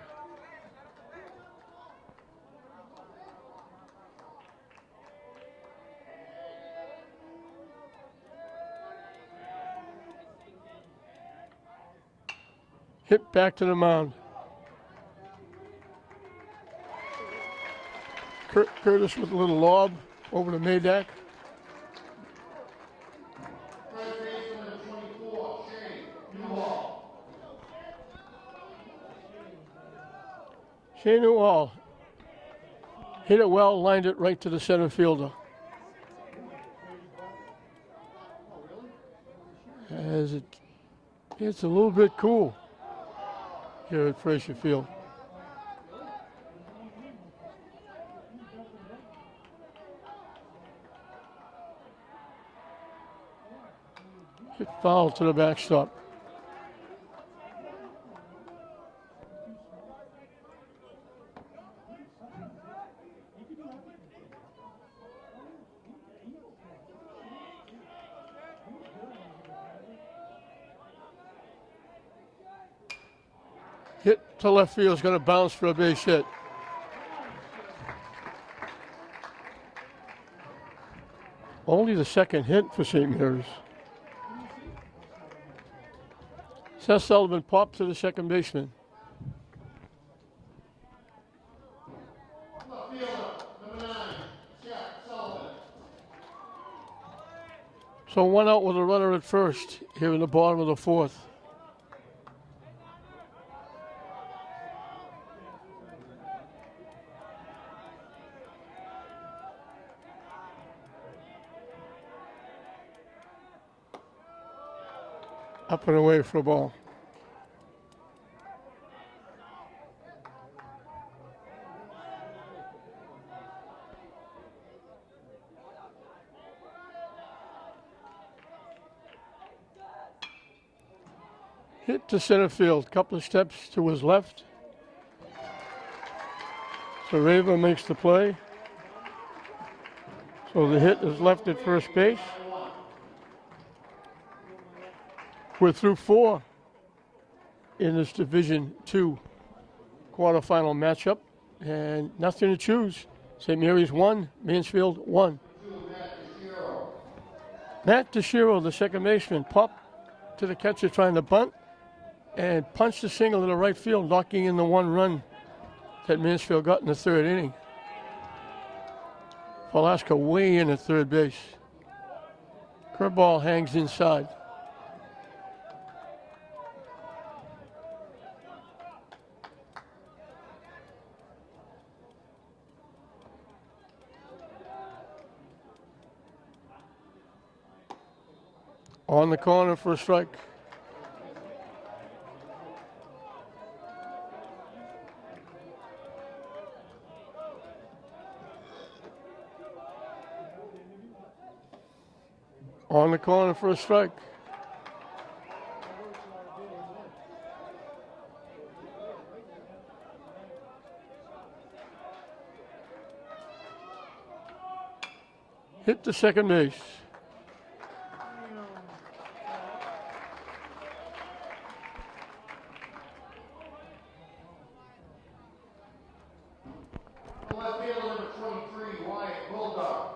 Hit back to the mound. Curtis with a little lob over to Maydak. First baseman, 24, Shane Newhall. Shane Newhall hit it well, lined it right to the center fielder. As it's a little bit cool here at Frazier Field. Hit foul to the backstop. Hit to left field is going to bounce for a base hit. Only the second hit for St. Mary's. Seth Sullivan popped to the second baseman. Left fielder, number 9, Seth Sullivan. So one out with a runner at first here in the bottom of the fourth. Up and away for a ball. Hit to center field, couple of steps to his left. Sareva makes the play. So the hit is left at first base. We're through 4 in this Division II quarterfinal matchup, and nothing to choose. St. Mary's 1, Mansfield 1. Matt DeShiro, the second baseman, popped to the catcher trying to bunt and punched a single to the right field, knocking in the one run that Mansfield got in the third inning. Velasco way in at third base. Curveball hangs inside. On the corner for a strike. On the corner for a strike. Hit to second base. Left fielder, number 23, Wyatt Bulldog.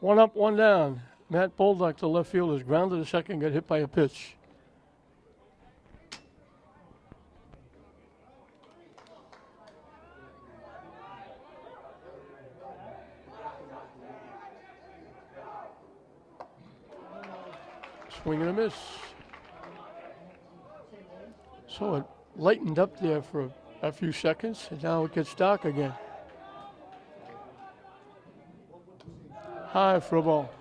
One up, one down. Matt Bolduck, the left fielder, is grounded to second, got hit by a pitch. Swing and a miss. So it lightened up there for a few seconds, and now it gets dark again. High for a ball.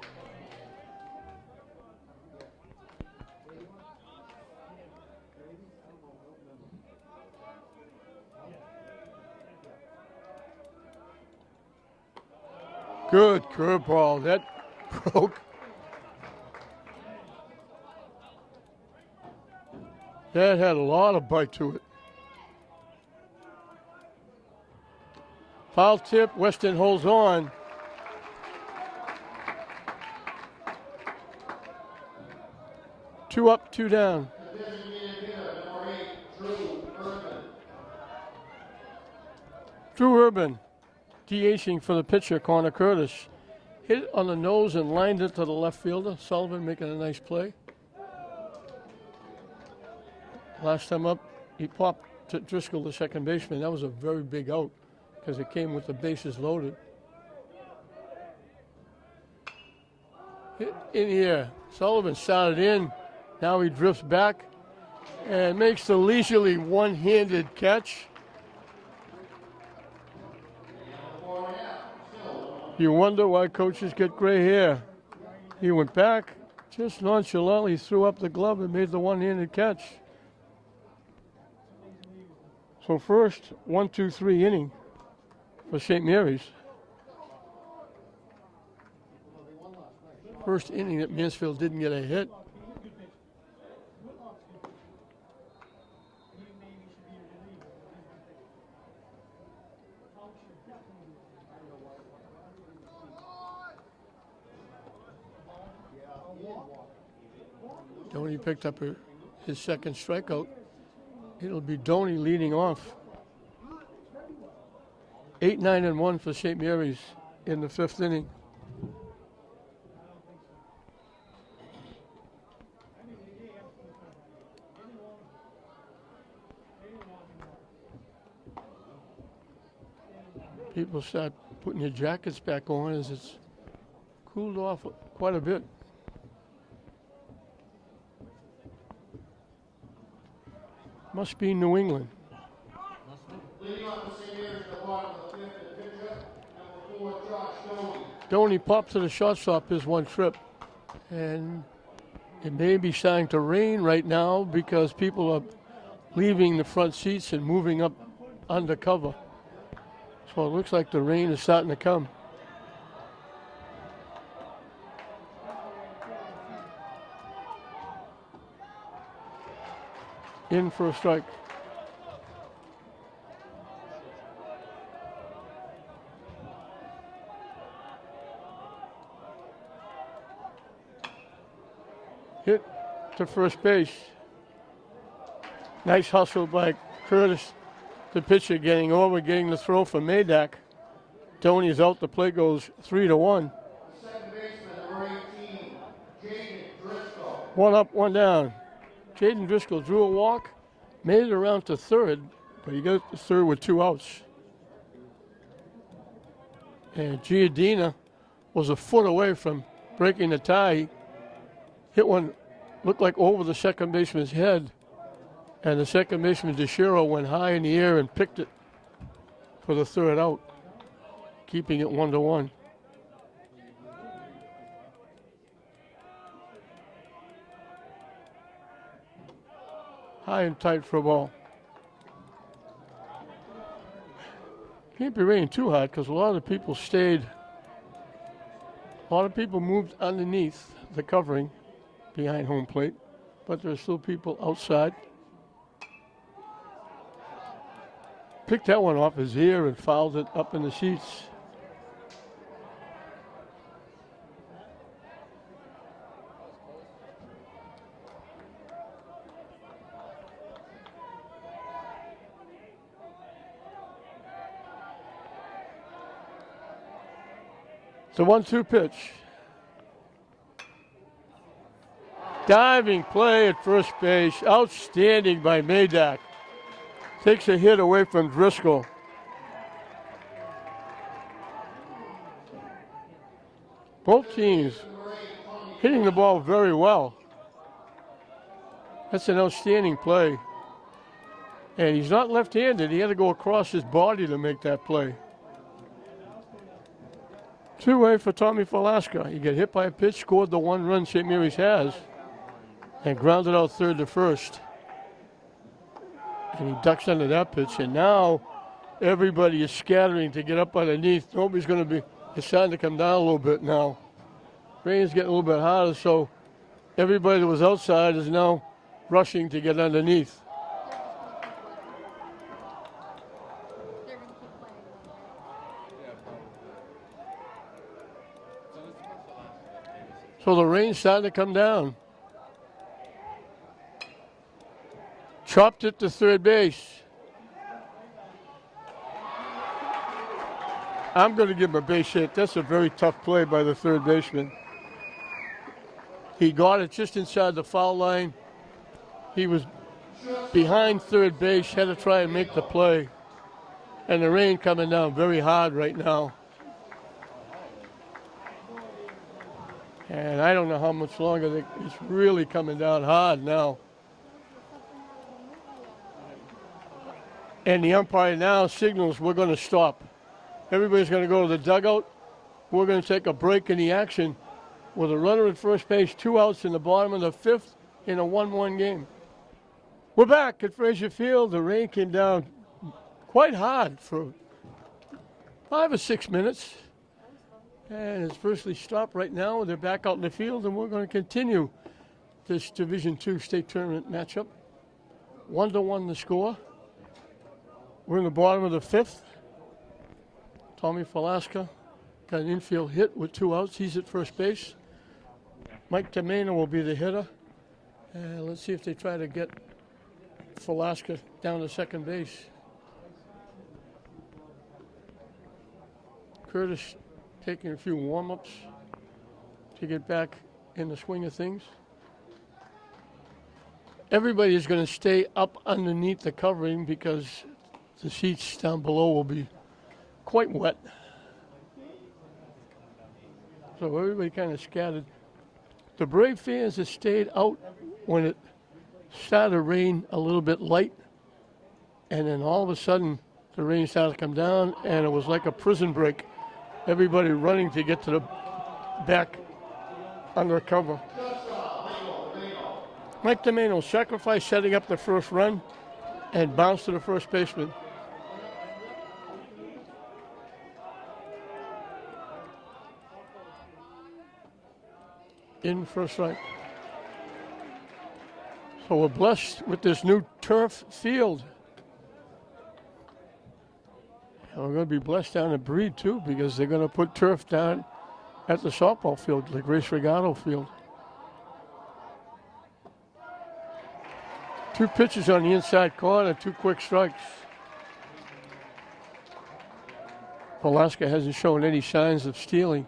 Good curveball. That broke. That had a lot of bite to it. Foul tip. Weston holds on. Two up, two down. Drew Urban, DHing for the pitcher, Connor Curtis. Hit it on the nose and lined it to the left fielder. Sullivan making a nice play. Last time up, he popped to Driscoll, the second baseman. That was a very big out because it came with the bases loaded. Hit in here. Sullivan started in. Now he drifts back and makes the leisurely one-handed catch. You wonder why coaches get gray hair. He went back, just nonchalantly threw up the glove and made the one-handed catch. So first, 1-2-3 inning for St. Mary's. First inning that Mansfield didn't get a hit. Doney picked up his second strikeout. It'll be Doney leading off. 8-9-1 for St. Mary's in the fifth inning. People start putting their jackets back on as it's cooled off quite a bit. Must be New England. Leading off the St. Mary's at the bottom of the fifth, the pitcher, number 4, Josh Doney. Doney popped to the shortstop his one trip. And it may be starting to rain right now because people are leaving the front seats and moving up under cover. So it looks like the rain is starting to come. In for a strike. Hit to first base. Nice hustle by Curtis, the pitcher, getting over, getting the throw for Madak. Doney's out. The play goes 3-1. Second baseman, number 18, Jaden Driscoll. One up, one down. Jaden Driscoll drew a walk, made it around to third, but he got to third with two outs. And Giardina was a foot away from breaking the tie. Hit one, looked like over the second baseman's head, and the second baseman, DeShiro, went high in the air and picked it for the third out, keeping it 1-1. High and tight for a ball. Can't be raining too hard because a lot of people stayed. A lot of people moved underneath the covering behind home plate, but there are still people outside. Picked that one off his ear and fouled it up in the seats. The 1-2 pitch. Diving play at first base. Outstanding by Madak. Takes a hit away from Driscoll. Both teams hitting the ball very well. That's an outstanding play. And he's not left-handed. He had to go across his body to make that play. Two-way for Tommy Falaska. He got hit by a pitch, scored the one run St. Mary's has, and grounded out third to first. And he ducks under that pitch. And now everybody is scattering to get up underneath. Nobody's going to be, it's starting to come down a little bit now. Rain's getting a little bit harder, so everybody that was outside is now rushing to get underneath. So the rain's starting to come down. Chopped it to third base. I'm going to give him a base hit. That's a very tough play by the third baseman. He got it just inside the foul line. He was behind third base, had to try and make the play. And the rain coming down very hard right now. And I don't know how much longer. It's really coming down hard now. And the umpire now signals we're going to stop. Everybody's going to go to the dugout. We're going to take a break in the action with a runner at first base, 2 outs in the bottom of the fifth in a 1-1 game. We're back at Frazier Field. The rain came down quite hard for 5 or 6 minutes. And it's virtually stopped right now. They're back out in the field, and we're going to continue this Division II state tournament matchup. 1-1 the score. We're in the bottom of the fifth. Tommy Falaska got an infield hit with 2 outs. He's at first base. Mike Tomeno will be the hitter. Let's see if they try to get Falaska down to second base. Curtis taking a few warm-ups to get back in the swing of things. Everybody is going to stay up underneath the covering because the seats down below will be quite wet. So everybody kind of scattered. The Brave fans have stayed out when it started to rain a little bit light, and then all of a sudden the rain started to come down, and it was like a prison break. Everybody running to get to the back under cover. Mike Tomeno sacrificed setting up the first run and bounced to the first baseman. In first strike. So we're blessed with this new turf field. And we're going to be blessed down at Breed too, because they're going to put turf down at the softball field, the Grace Regato field. 2 pitches on the inside corner, 2 quick strikes. Pulaska hasn't shown any signs of stealing.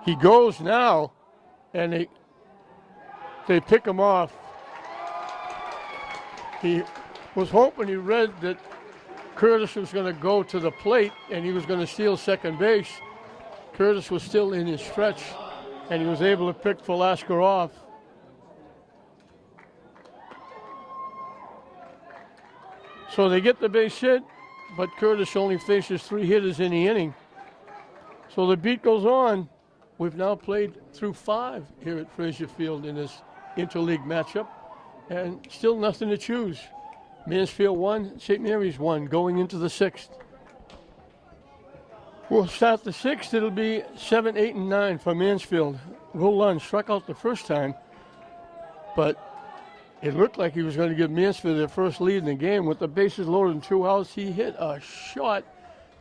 He goes now, and they pick him off. He was hoping, he read that Curtis was going to go to the plate and he was going to steal second base. Curtis was still in his stretch, and he was able to pick Falaska off. So they get the base hit, but Curtis only faces 3 hitters in the inning. So the beat goes on. We've now played through 5 here at Frazier Field in this interleague matchup, and still nothing to choose. Mansfield 1, St. Mary's 1, going into the 6th. We'll start the 6th. It'll be 7, 8, and 9 for Mansfield. Will Lund struck out the first time, but it looked like he was going to give Mansfield their first lead in the game. With the bases loaded and 2 outs, he hit a shot.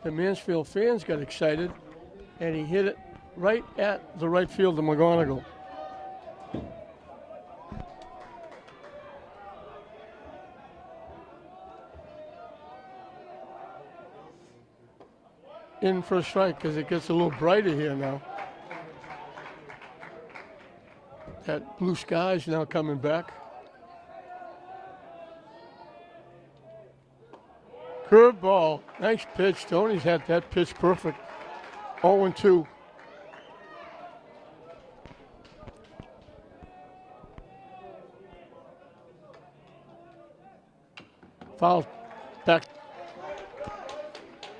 The Mansfield fans got excited, and he hit it right at the right field of McGonigal. in for a strike because it gets a little brighter here now. That blue sky is now coming back. Curveball. Nice pitch. Tony's had that pitch perfect. 0-2. Foul back.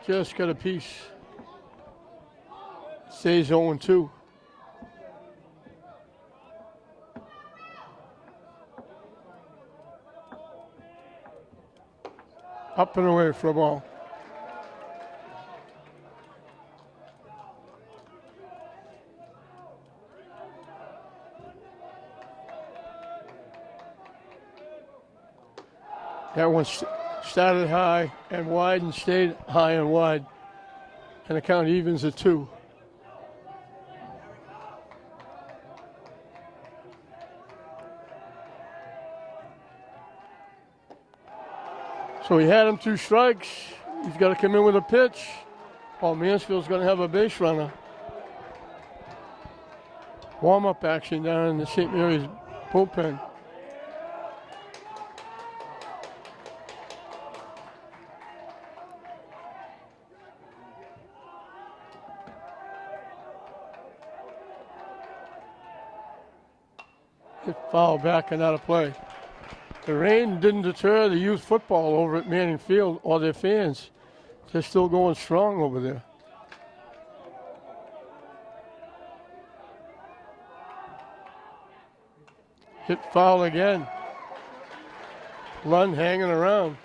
Just got a piece. Stays 0-2. Up and away for a ball. That one started high and wide and stayed high and wide. And the count evens at 2. So he had him 2 strikes. He's got to come in with a pitch. Paul Mansfield's going to have a base runner. Warm-up action down in the St. Mary's bullpen. Hit foul back and out of play. The rain didn't deter the youth football over at Manning Field or their fans. They're still going strong over there. Hit foul again. Lund hanging around.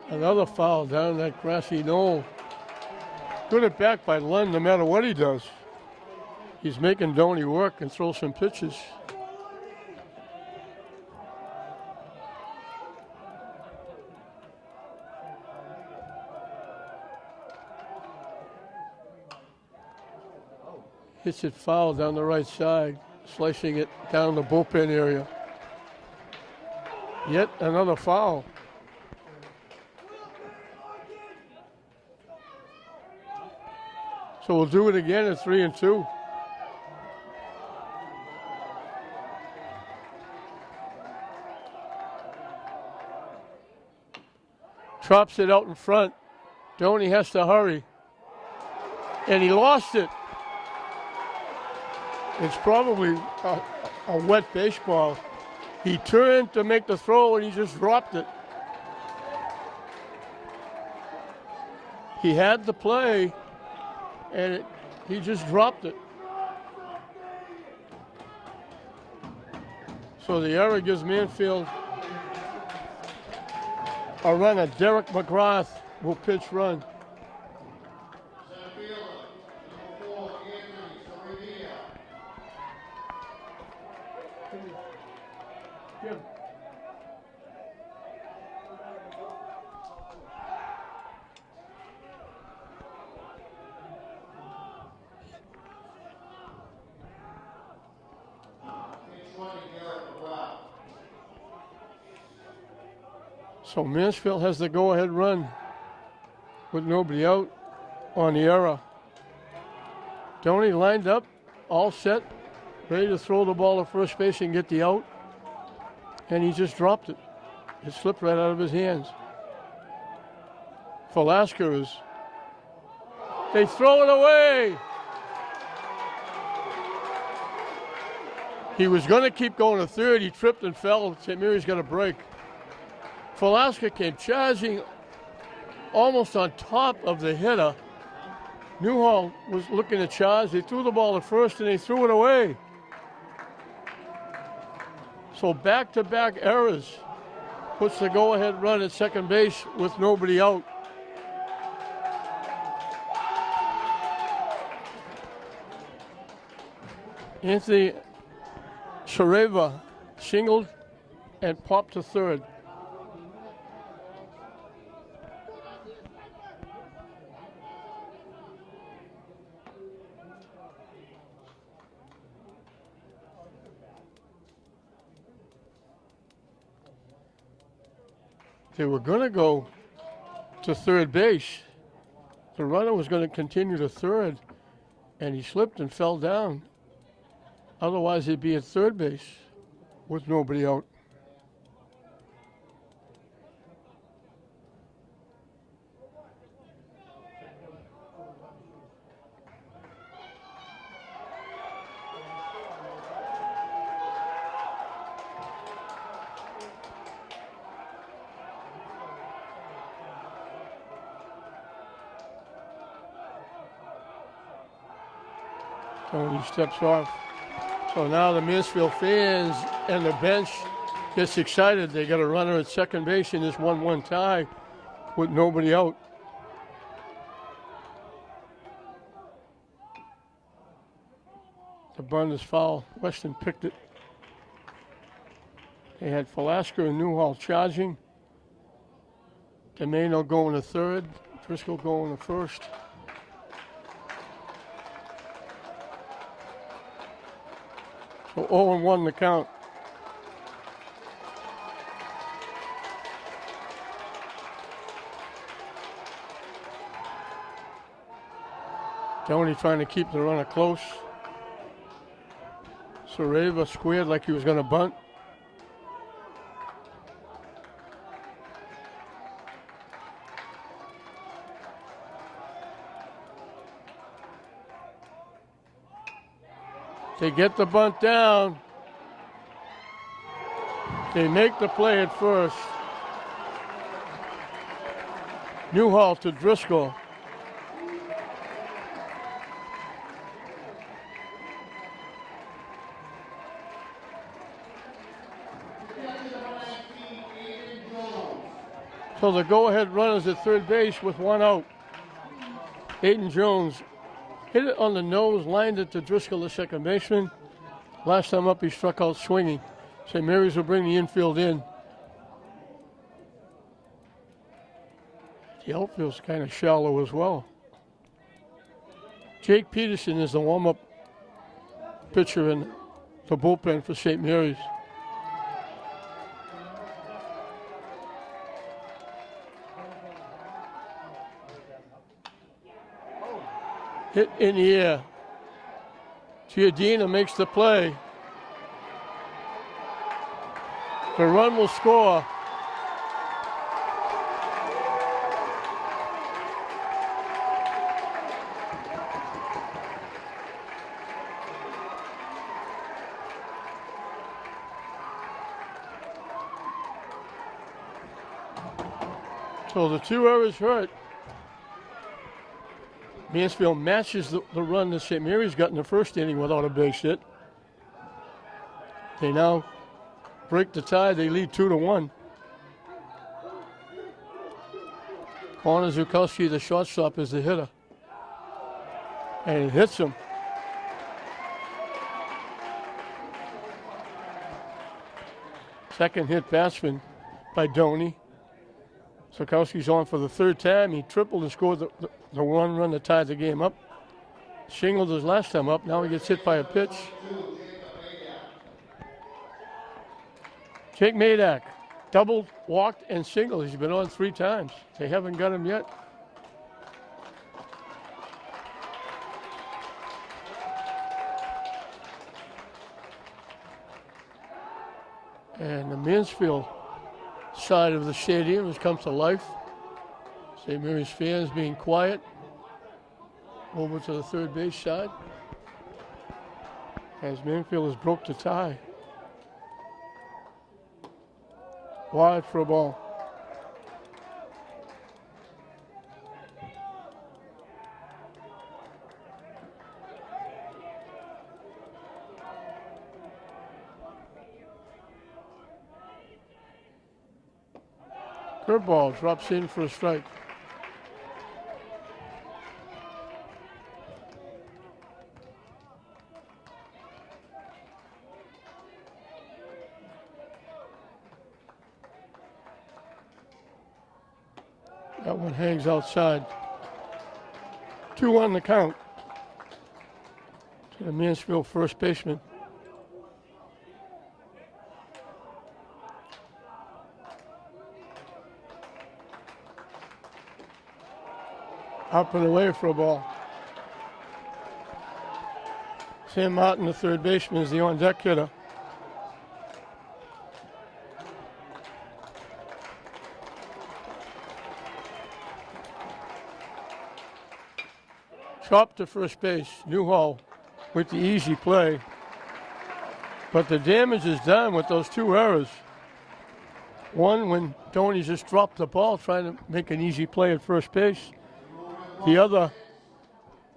Another foul down that grassy knoll. Good at back by Lund no matter what he does. He's making Doney work and throw some pitches. Hits it foul down the right side, slicing it down the bullpen area. Yet another foul. So we'll do it again at 3-2. Chops it out in front. Doney has to hurry. And he lost it. It's probably a wet baseball. He turned to make the throw and he just dropped it. He had the play and he just dropped it. So the error gives Mansfield a runner. Derek McGrath will pitch run. So Mansfield has the go-ahead run with nobody out on the error. Doney lined up, all set, ready to throw the ball to first base and get the out. And he just dropped it. It slipped right out of his hands. Velasquez, they throw it away. He was going to keep going to third. He tripped and fell. St. Mary's got a break. Velasquez came charging almost on top of the hitter. Newhall was looking to charge. They threw the ball at first and they threw it away. So back-to-back errors puts the go-ahead run at second base with nobody out. Anthony Shareva singled and popped to third. They were going to go to third base. The runner was going to continue to third, and he slipped and fell down. Otherwise, he'd be at third base with nobody out. Tony steps off. So now the Mansfield fans and the bench gets excited. They got a runner at second base in this 1-1 tie with nobody out. The bunt is foul. Weston picked it. They had Velasquez and Newhall charging. Demano going to third. Driscoll going to first. So 0-1 the count. Tony trying to keep the runner close. Sareva squared like he was going to bunt. They get the bunt down. They make the play at first. Newhall to Driscoll. So the go-ahead runners at third base with one out. Aiden Jones hit it on the nose, lined it to Driscoll, the second baseman. Last time up, he struck out swinging. St. Mary's will bring the infield in. The outfield's kind of shallow as well. Jake Peterson is the warm-up pitcher in the bullpen for St. Mary's. Hit in the air. Giardina makes the play. The run will score. So the two errors hurt. Mansfield matches the run that St. Mary's got in the first inning without a base hit. They now break the tie. They lead 2-1. Connor Zukowski, the shortstop, is the hitter. And it hits him. Second hit batsman by Doney. Zukowski's on for the third time. He tripled and scored the one run that tied the game up. Shingled his last time up. Now he gets hit by a pitch. Jake Madak doubled, walked, and singled. He's been on 3 times. They haven't got him yet. And the Mansfield side of the stadium has come to life. St. Mary's fans being quiet. Over to the third base side. As Mansfield has broke the tie. Wide for a ball. Curveball drops in for a strike. That one hangs outside. 2 on the count to the Mansfield first baseman. Up and away for a ball. Sam Martin, the third baseman, is the on-deck hitter. Chopped to first base. Newhall with the easy play. But the damage is done with those two errors. One, when Tony just dropped the ball trying to make an easy play at first base. The other,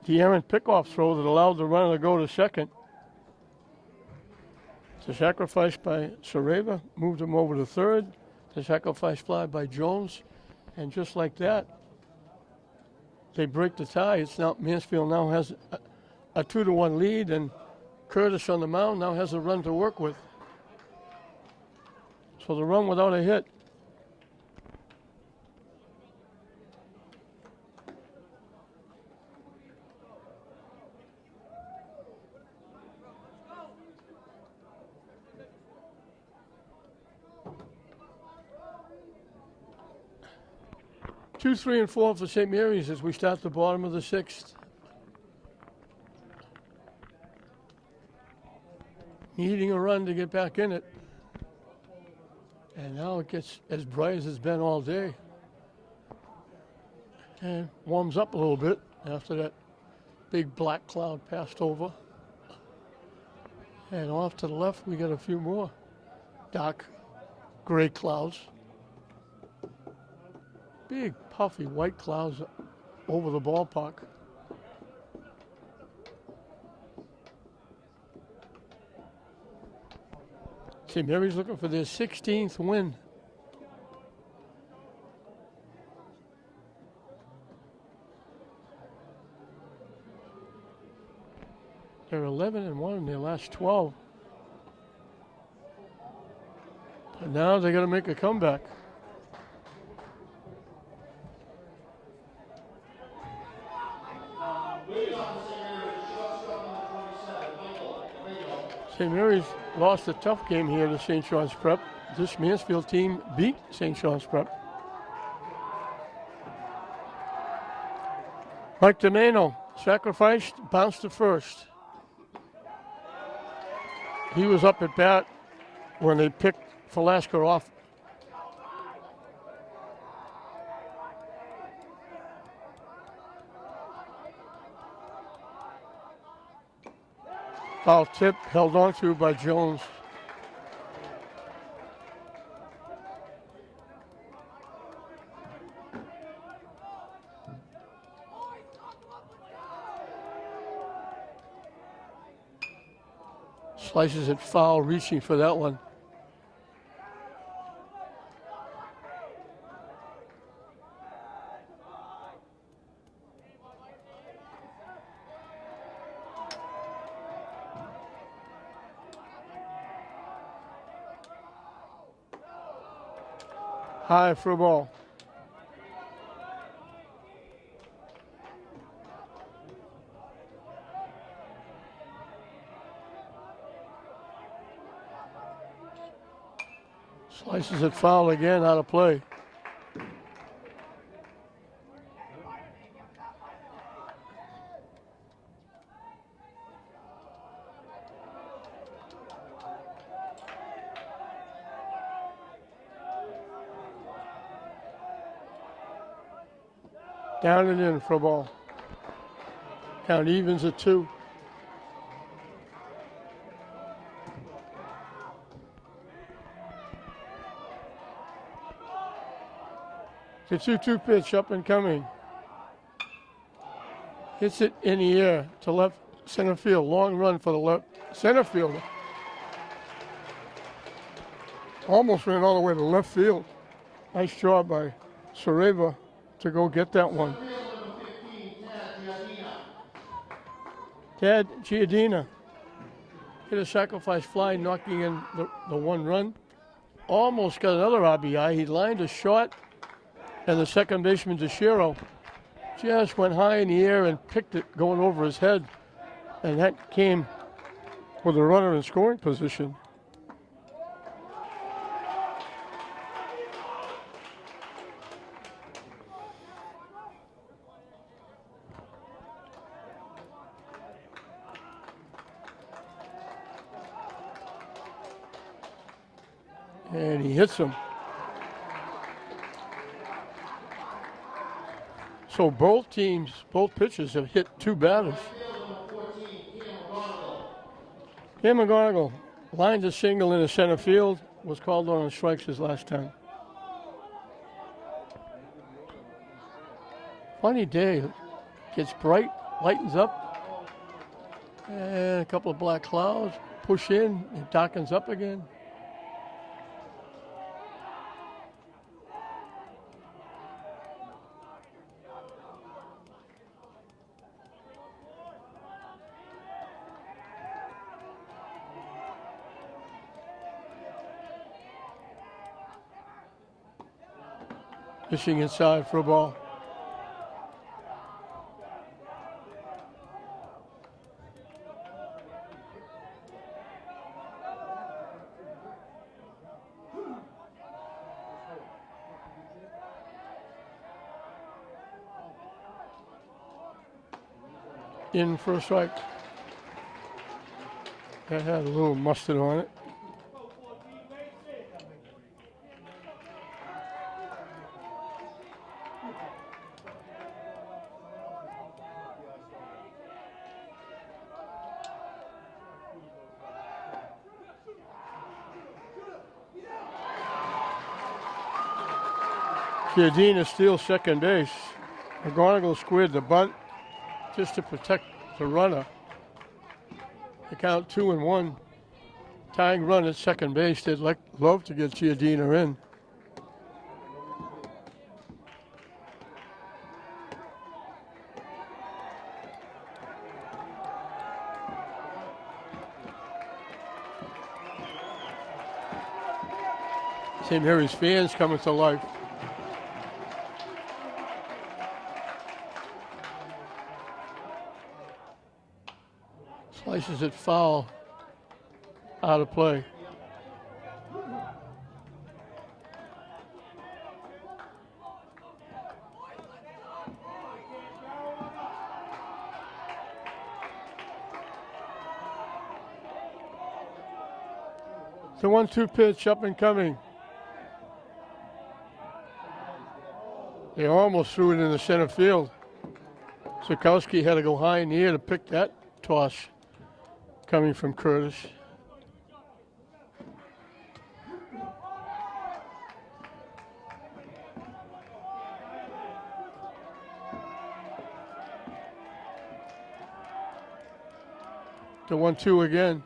the errant pickoff throw that allowed the runner to go to second. The sacrifice by Sareva moved him over to third. The sacrifice fly by Jones. And just like that, they break the tie. It's now Mansfield now has a 2-1 lead, and Curtis on the mound now has a run to work with. So the run without a hit. Two, 3, and 4 for St. Mary's as we start the bottom of the sixth. Needing a run to get back in it. And now it gets as bright as it's been all day. And warms up a little bit after that big black cloud passed over. And off to the left, we got a few more dark gray clouds. Big puffy white clouds over the ballpark. St. Mary's looking for their 16th win. They're 11-1 in their last 12. But now they got to make a comeback. St. Mary's lost a tough game here to St. John's Prep. This Mansfield team beat St. John's Prep. Mike DeMano sacrificed, bounced to first. He was up at bat when they picked Velasco off. Foul tip held on to by Jones. Slices it foul, reaching for that one. High for a ball. Slices it foul again, out of play. Down and in for a ball. Count evens at 2. The 2-2 pitch up and coming. Hits it in the air to left center field. Long run for the left center fielder. Almost ran all the way to left field. Nice job by Sareva to go get that one. Tad Giardina hit a sacrifice fly, knocking in the one run. Almost got another RBI. He lined a shot, and the second baseman, DeShiro, just went high in the air and picked it going over his head. And that came with a runner in scoring position. And he hits him. So both teams, both pitchers have hit 2 batters. Cam McGonigal lined a single in the center field, was called on strikes his last time. Funny day. Gets bright, lightens up, and a couple of black clouds push in, it darkens up again. Fishing inside for a ball. In for a strike. That had a little mustard on it. Giardina steals second base. McGonigal squared the bunt just to protect the runner. The count 2-1. Tying run at second base. They'd love to get Giardina in. St. Mary's fans coming to life. Slices it foul, out of play. The 1-2 pitch up and coming. They almost threw it in the center field. Sikowski had to go high in the air to pick that toss coming from Curtis. The 1-2 again.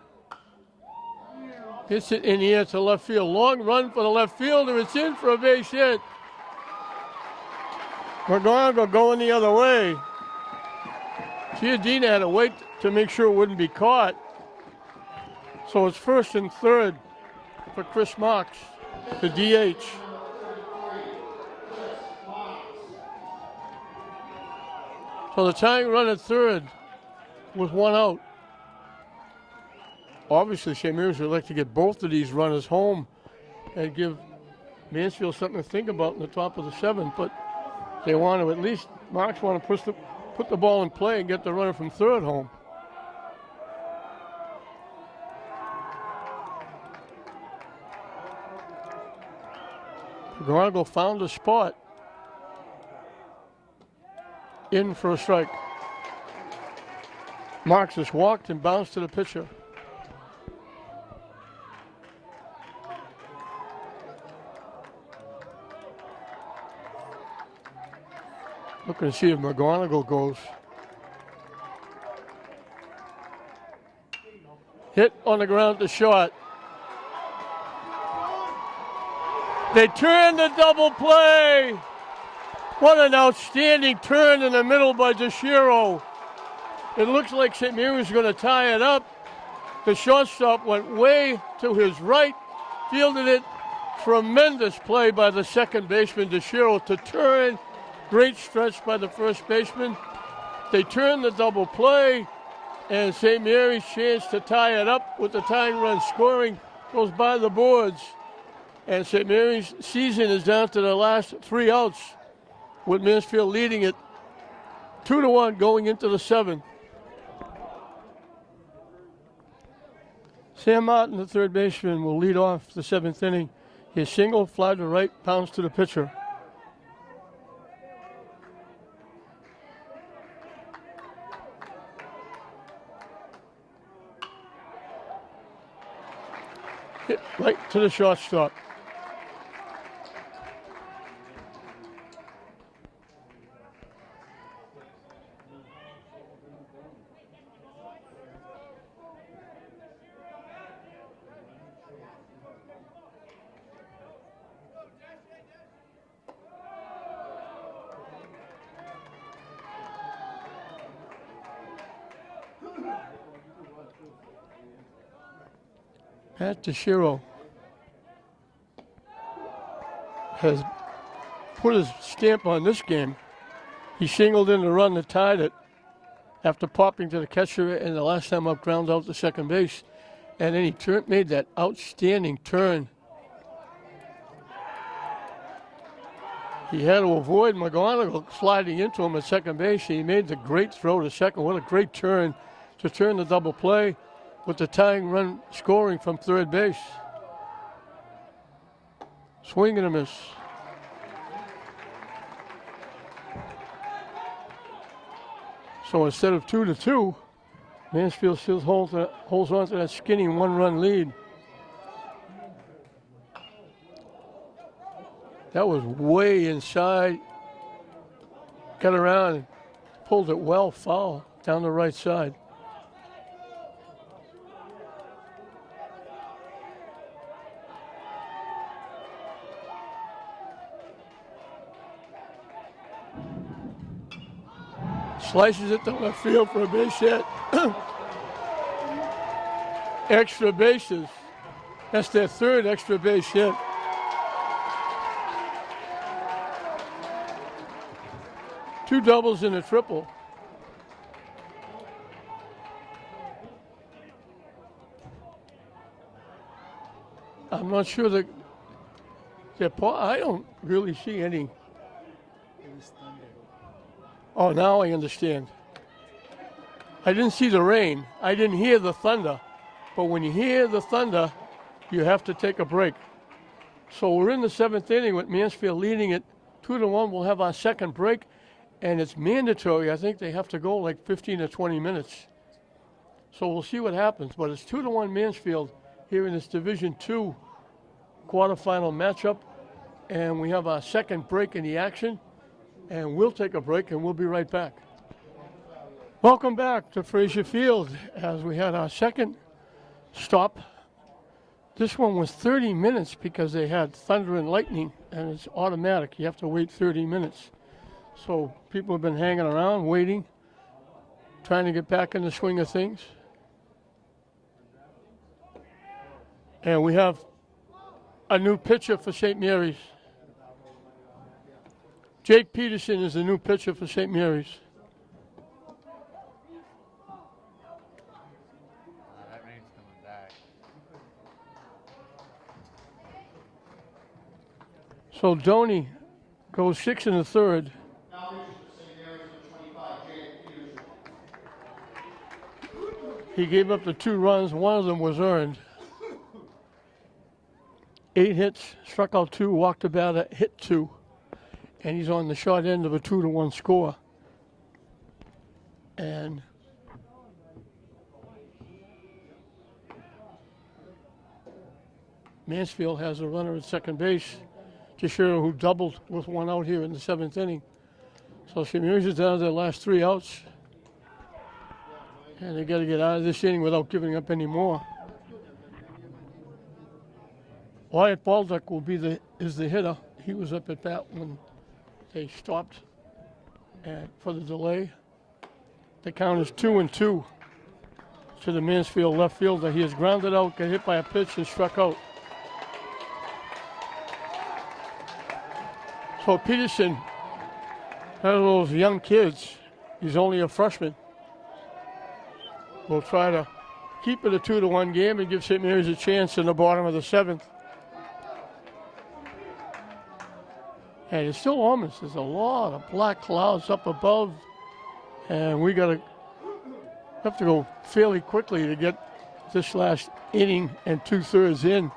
Hits it in the air to left field. Long run for the left fielder. It's in for a base hit. McGonigal going the other way. Giardina had to wait to make sure it wouldn't be caught. So it's first and third for Chris Marks, the DH. So the tying run at third with 1 out. Obviously, St. Mary's would like to get both of these runners home and give Mansfield something to think about in the top of the 7th, but they want to at least, Marks want to put the ball in play and get the runner from third home. McGonigal found a spot. In for a strike. Marks has walked and bounced to the pitcher. Looking to see if McGonigal goes. Hit on the ground to short. They turn the double play. What an outstanding turn in the middle by DeShiro. It looks like St. Mary's going to tie it up. The shortstop went way to his right, fielded it. Tremendous play by the second baseman, DeShiro, to turn. Great stretch by the first baseman. They turn the double play, and St. Mary's chance to tie it up with the tying run scoring goes by the boards. And St. Mary's season is down to the last 3 outs, with Mansfield leading it 2-1 going into the 7th. Sam Martin, the third baseman, will lead off the 7th inning. His single, fly to right, pounds to the pitcher. Hit right to the shortstop. Pat DeShiro has put his stamp on this game. He singled in the run that tied it after popping to the catcher and the last time up ground out to second base. And then he made that outstanding turn. He had to avoid McGonigal sliding into him at second base. He made the great throw to second. What a great turn to turn the double play with the tying run scoring from third base. Swing and a miss. So instead of 2-2, Mansfield still holds on to that skinny one-run lead. That was way inside. Got around and pulled it well foul down the right side. Slices it to left field for a base hit. Extra bases. That's their third extra base hit. Two doubles and a triple. I'm not sure that I don't really see any. Oh, now I understand. I didn't see the rain. I didn't hear the thunder. But when you hear the thunder, you have to take a break. So we're in the seventh inning with Mansfield leading it 2-1. We'll have our second break. And it's mandatory. I think they have to go like 15 to 20 minutes. So we'll see what happens. But it's 2-1 Mansfield here in this Division II quarterfinal matchup. And we have our second break in the action. And we'll take a break and we'll be right back. Welcome back to Frazier Field as we had our second stop. This one was 30 minutes because they had thunder and lightning, and it's automatic. You have to wait 30 minutes. So people have been hanging around, waiting, trying to get back in the swing of things. And we have a new pitcher for St. Mary's. Jake Peterson is the new pitcher for St. Mary's. That rain's coming back. So Doney goes 6 1/3. Now reaches for St. Mary's with 25, Jake Peterson. He gave up the 2 runs. One of them was earned. 8 hits, struck out 2, walked the batter, hit 2. And he's on the short end of a 2-1 score. And Mansfield has a runner at second base, Teixeira, who doubled with 1 out here in the 7th inning. So St. Mary's is down to their last 3 outs. And they got to get out of this inning without giving up any more. Wyatt Baldock is the hitter. He was up at bat when they stopped for the delay. The count is 2-2 to the Mansfield left fielder. He is grounded out, got hit by a pitch, and struck out. So Peterson, one of those young kids, he's only a freshman, will try to keep it a 2-1 game and give St. Mary's a chance in the bottom of the 7th. And it's still ominous. There's a lot of black clouds up above, and we have to go fairly quickly to get this last inning and 2/3 in.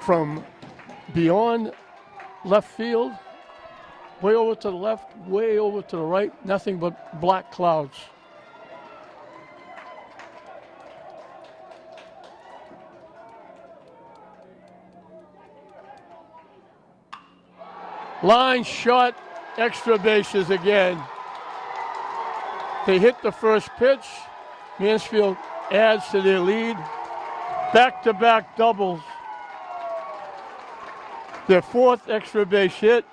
from beyond left field, way over to the left, way over to the right, nothing but black clouds. Line shot, extra bases again. They hit the first pitch. Mansfield adds to their lead. Back-to-back doubles. Their fourth extra base hit.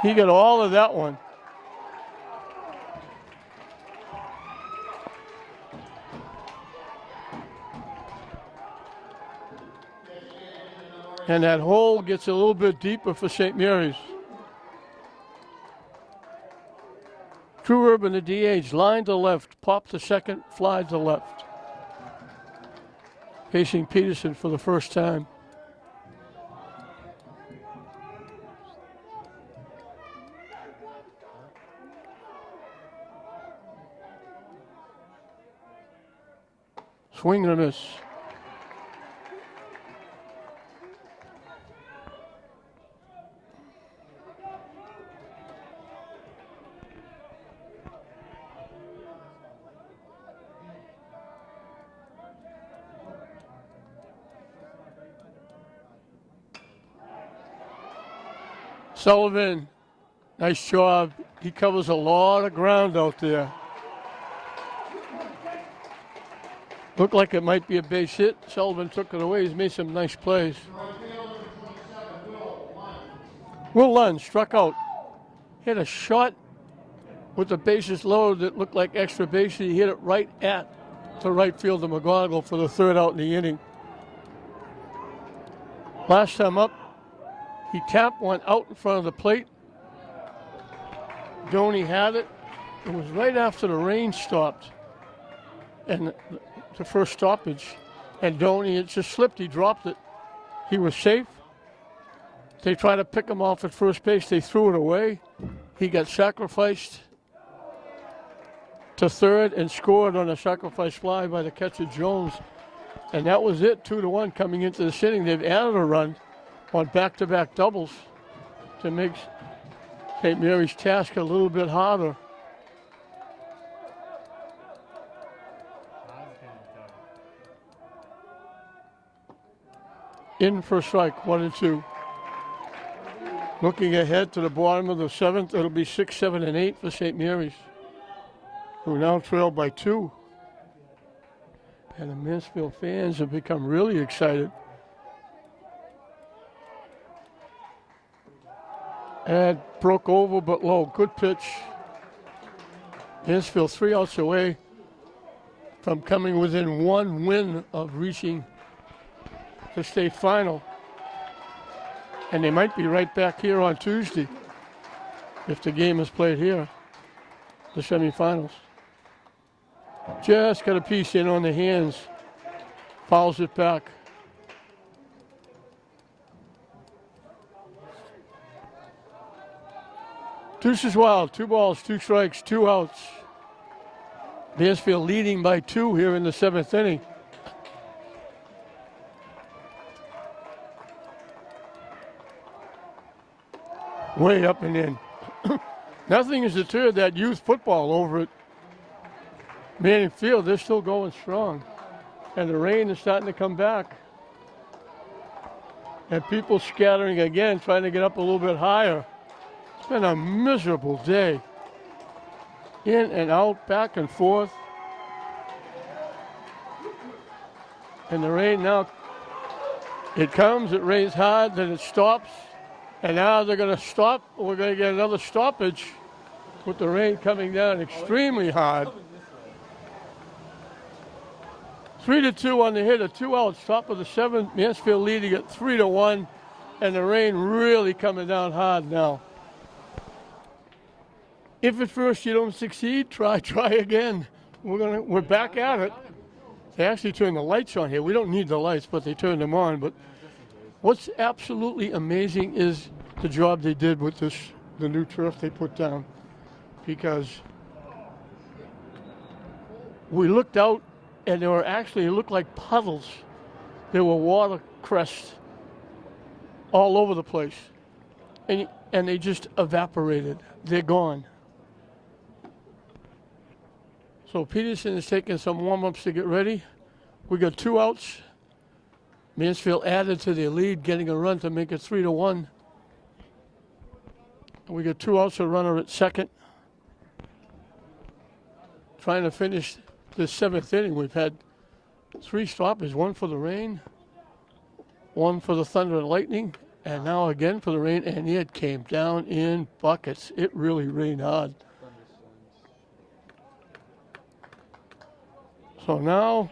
He got all of that one. And that hole gets a little bit deeper for St. Mary's. True Urban, the DH, line to left, pop to second, fly to left. Facing Peterson for the first time. Swing and a miss. Sullivan, nice job. He covers a lot of ground out there. Looked like it might be a base hit. Sullivan took it away. He's made some nice plays. Will Lund struck out. Hit a shot with the bases loaded that looked like extra base. He hit it right at the right fielder McGonigal for the third out in the inning. Last time up, he tapped one out in front of the plate. Doney had it. It was right after the rain stopped. And the first stoppage. And Doney, it just slipped. He dropped it. He was safe. They tried to pick him off at first base. They threw it away. He got sacrificed to third and scored on a sacrifice fly by the catcher Jones. And that was it, 2-1 coming into the inning. They've added a run on back-to-back doubles to make St. Mary's task a little bit harder. In for a strike, 1-2. Looking ahead to the bottom of the seventh, it'll be 6, 7, and 8 for St. Mary's, who now trail by 2. And the Mansfield fans have become really excited. And broke over but low. Good pitch. Mansfield 3 outs away from coming within 1 win of reaching the state final. And they might be right back here on Tuesday if the game is played here, the semifinals. Just got a piece in on the hands. Fouls it back. Deuces wild, 2 balls, 2 strikes, 2 outs. Mansfield leading by 2 here in the 7th inning. Way up and in. Nothing has deterred that youth football over at Manning Field. They're still going strong. And the rain is starting to come back. And people scattering again, trying to get up a little bit higher. It's been a miserable day. In and out, back and forth. And the rain now, it comes, it rains hard, then it stops. And now they're going to stop. We're going to get another stoppage with the rain coming down extremely hard. 3-2 on the hitter, 2 outs, top of the 7th. Mansfield leading at 3-1, and the rain really coming down hard now. If at first you don't succeed, try again. We're back at it. They actually turned the lights on here. We don't need the lights, but they turned them on. But what's absolutely amazing is the job they did with the new turf they put down. Because we looked out and there were actually, it looked like puddles there were watercress all over the place. And they just evaporated. They're gone. So Peterson is taking some warm-ups to get ready. We got 2 outs. Mansfield added to their lead, getting a run to make it 3-1. We got 2 outs, a runner at second. Trying to finish the 7th inning. We've had 3 stoppers, 1 for the rain, 1 for the thunder and lightning, and now again for the rain, and it came down in buckets. It really rained hard. So now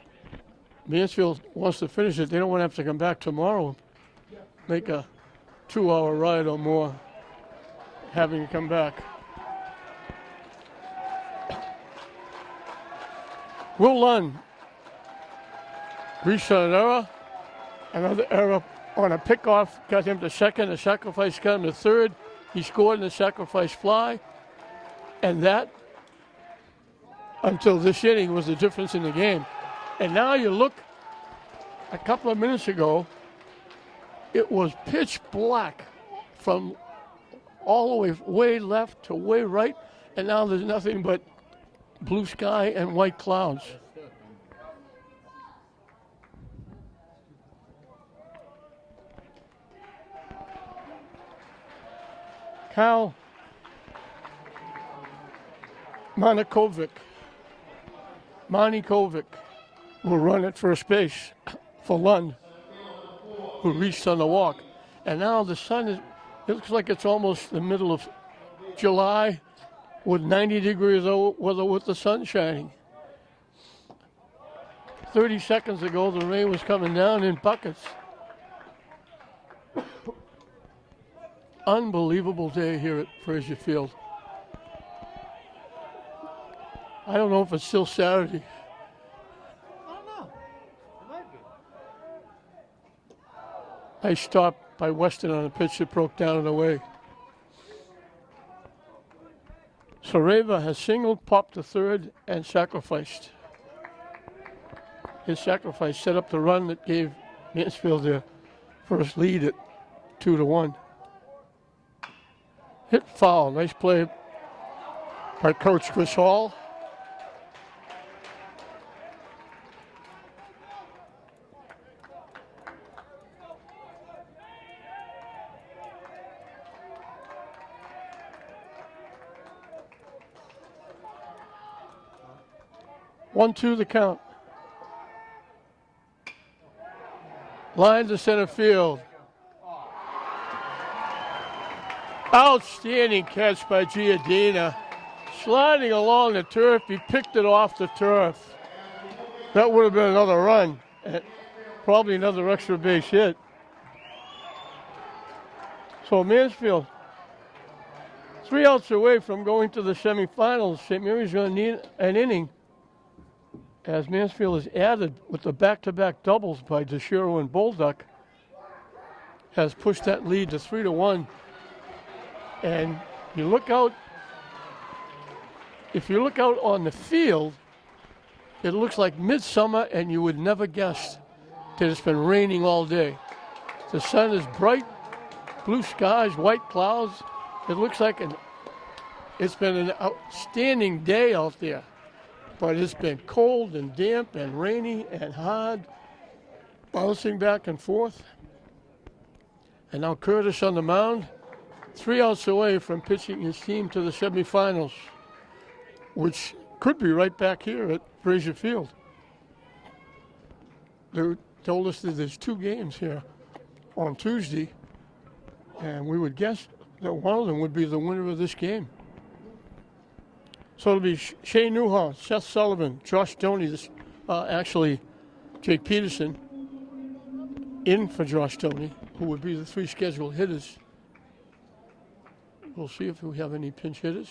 Mansfield wants to finish it. They don't want to have to come back tomorrow, make a 2-hour ride or more, having to come back. Will Lund reached on an error. Another error on a pickoff got him to second. A sacrifice got him to third. He scored in the sacrifice fly. And that, until this inning, was the difference in the game. And now you look, a couple of minutes ago, it was pitch black from all the way left to way right. And now there's nothing but blue sky and white clouds. Cal Manikovic will run at first base for Lund, who reached on the walk. And now the sun is, it looks like it's almost the middle of July with 90 degrees weather with the sun shining. 30 seconds ago, the rain was coming down in buckets. Unbelievable day here at Frazier Field. I don't know if it's still Saturday. I don't know. It might be. I stopped by Weston on a pitch that broke down and away. Sareva has singled, popped to third, and sacrificed. His sacrifice set up the run that gave Mansfield their first lead at 2-1. Hit foul. Nice play by Coach Chris Hall. One, two, the count. Line to center field. Outstanding catch by Giardina. Sliding along the turf, he picked it off the turf. That would have been another run, and probably another extra base hit. So Mansfield, 3 outs away from going to the semifinals. St. Mary's going to need an inning, as Mansfield is added with the back-to-back doubles by DeShiro and Bolduc, has pushed that lead to 3-1. And you look out, if you look out on the field, it looks like midsummer, and you would never guess that it's been raining all day. The sun is bright, blue skies, white clouds. It looks like it's been an outstanding day out there. But it's been cold and damp and rainy and hard, bouncing back and forth. And now Curtis on the mound, 3 outs away from pitching his team to the semifinals, which could be right back here at Frazier Field. They told us that there's 2 games here on Tuesday, and we would guess that one of them would be the winner of this game. So it'll be Shane Newhall, Seth Sullivan, Josh Stoney, actually Jake Peterson in for Josh Stoney, who would be the 3 scheduled hitters. We'll see if we have any pinch hitters.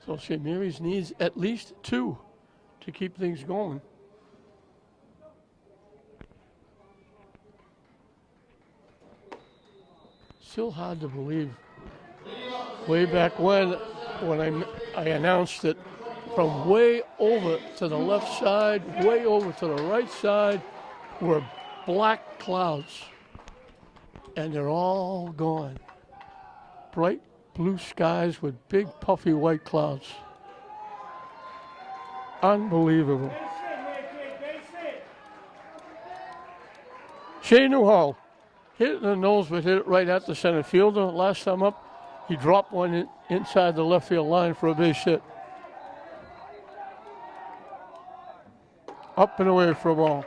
So St. Mary's needs at least 2 to keep things going. Still hard to believe. Way back when I announced that from way over to the left side, way over to the right side, were black clouds. And they're all gone. Bright blue skies with big puffy white clouds. Unbelievable. Shea Newhall hit it in the nose, but hit it right at the center fielder. Last time up, he dropped one inside the left field line for a base hit. Up and away for a ball.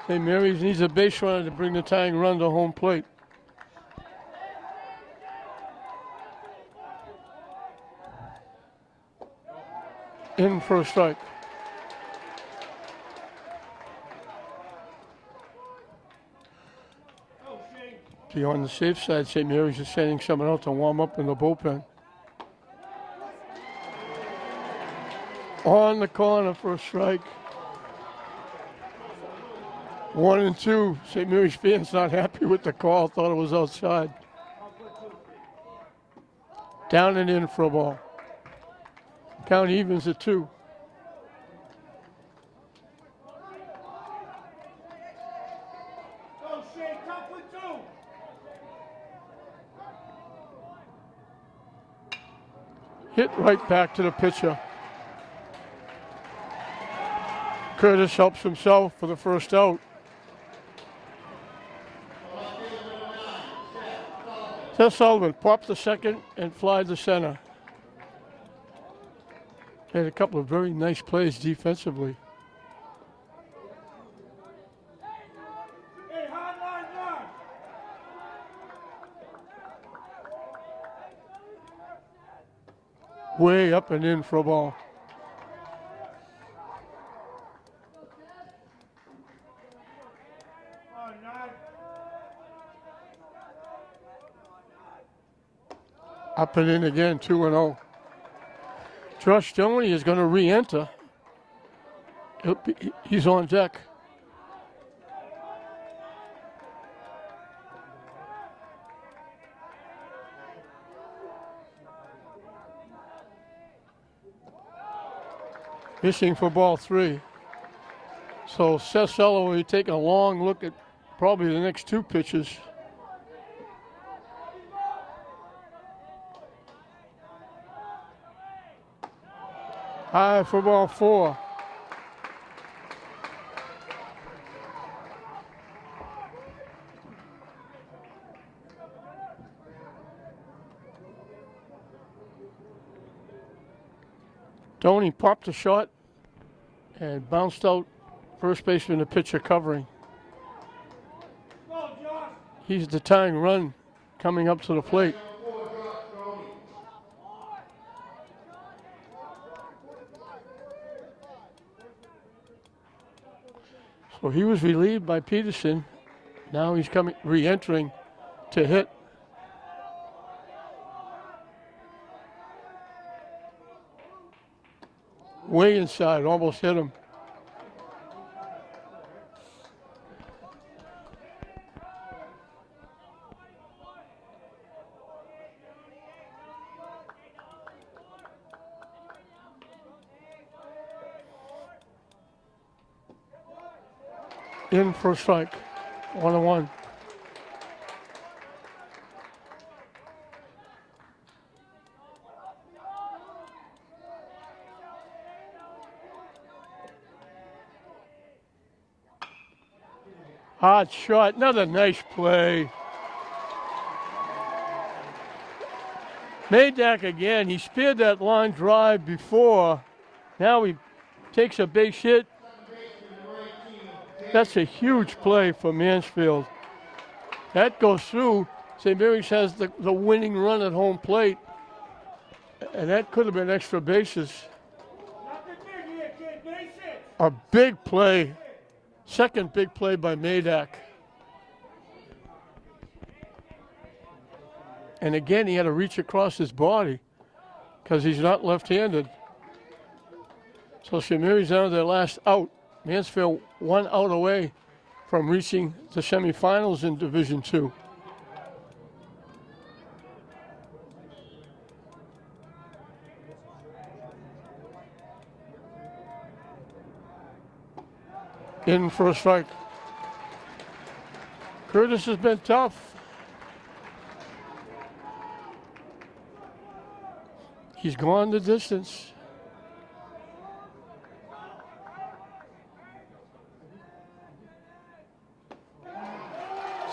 St. Mary's needs a base runner to bring the tying run to home plate. In for a strike. Be on the safe side, St. Mary's is sending someone out to warm up in the bullpen. On the corner for a strike. 1-2. St. Mary's fans not happy with the call, thought it was outside. Down and in for a ball. Count evens at 2. Hit right back to the pitcher. Curtis helps himself for the first out. Seth Sullivan popped the second and flied the center. Had a couple of very nice plays defensively. Way up and in for a ball. Up and in again, 2-0. Josh Stoney is going to re-enter. He's on deck. Fishing for ball 3. So Seth Sullivan will be taking a long look at probably the next 2 pitches. High for ball 4. Tony popped a shot and bounced out. First baseman, the pitcher covering. He's the tying run coming up to the plate. So he was relieved by Peterson. Now he's coming, re-entering to hit. Way inside, almost hit him. In for a strike, 1-1. Hard shot, another nice play. Madak again, he speared that line drive before. Now he takes a base hit. That's a huge play for Mansfield. That goes through. St. Mary's has the winning run at home plate. And that could have been extra bases. A big play. Second big play by Madak. And again, he had to reach across his body because he's not left-handed. So St. Mary's down to their last out. Mansfield 1 out away from reaching the semifinals in Division II. in for a strike. Curtis has been tough. He's gone the distance.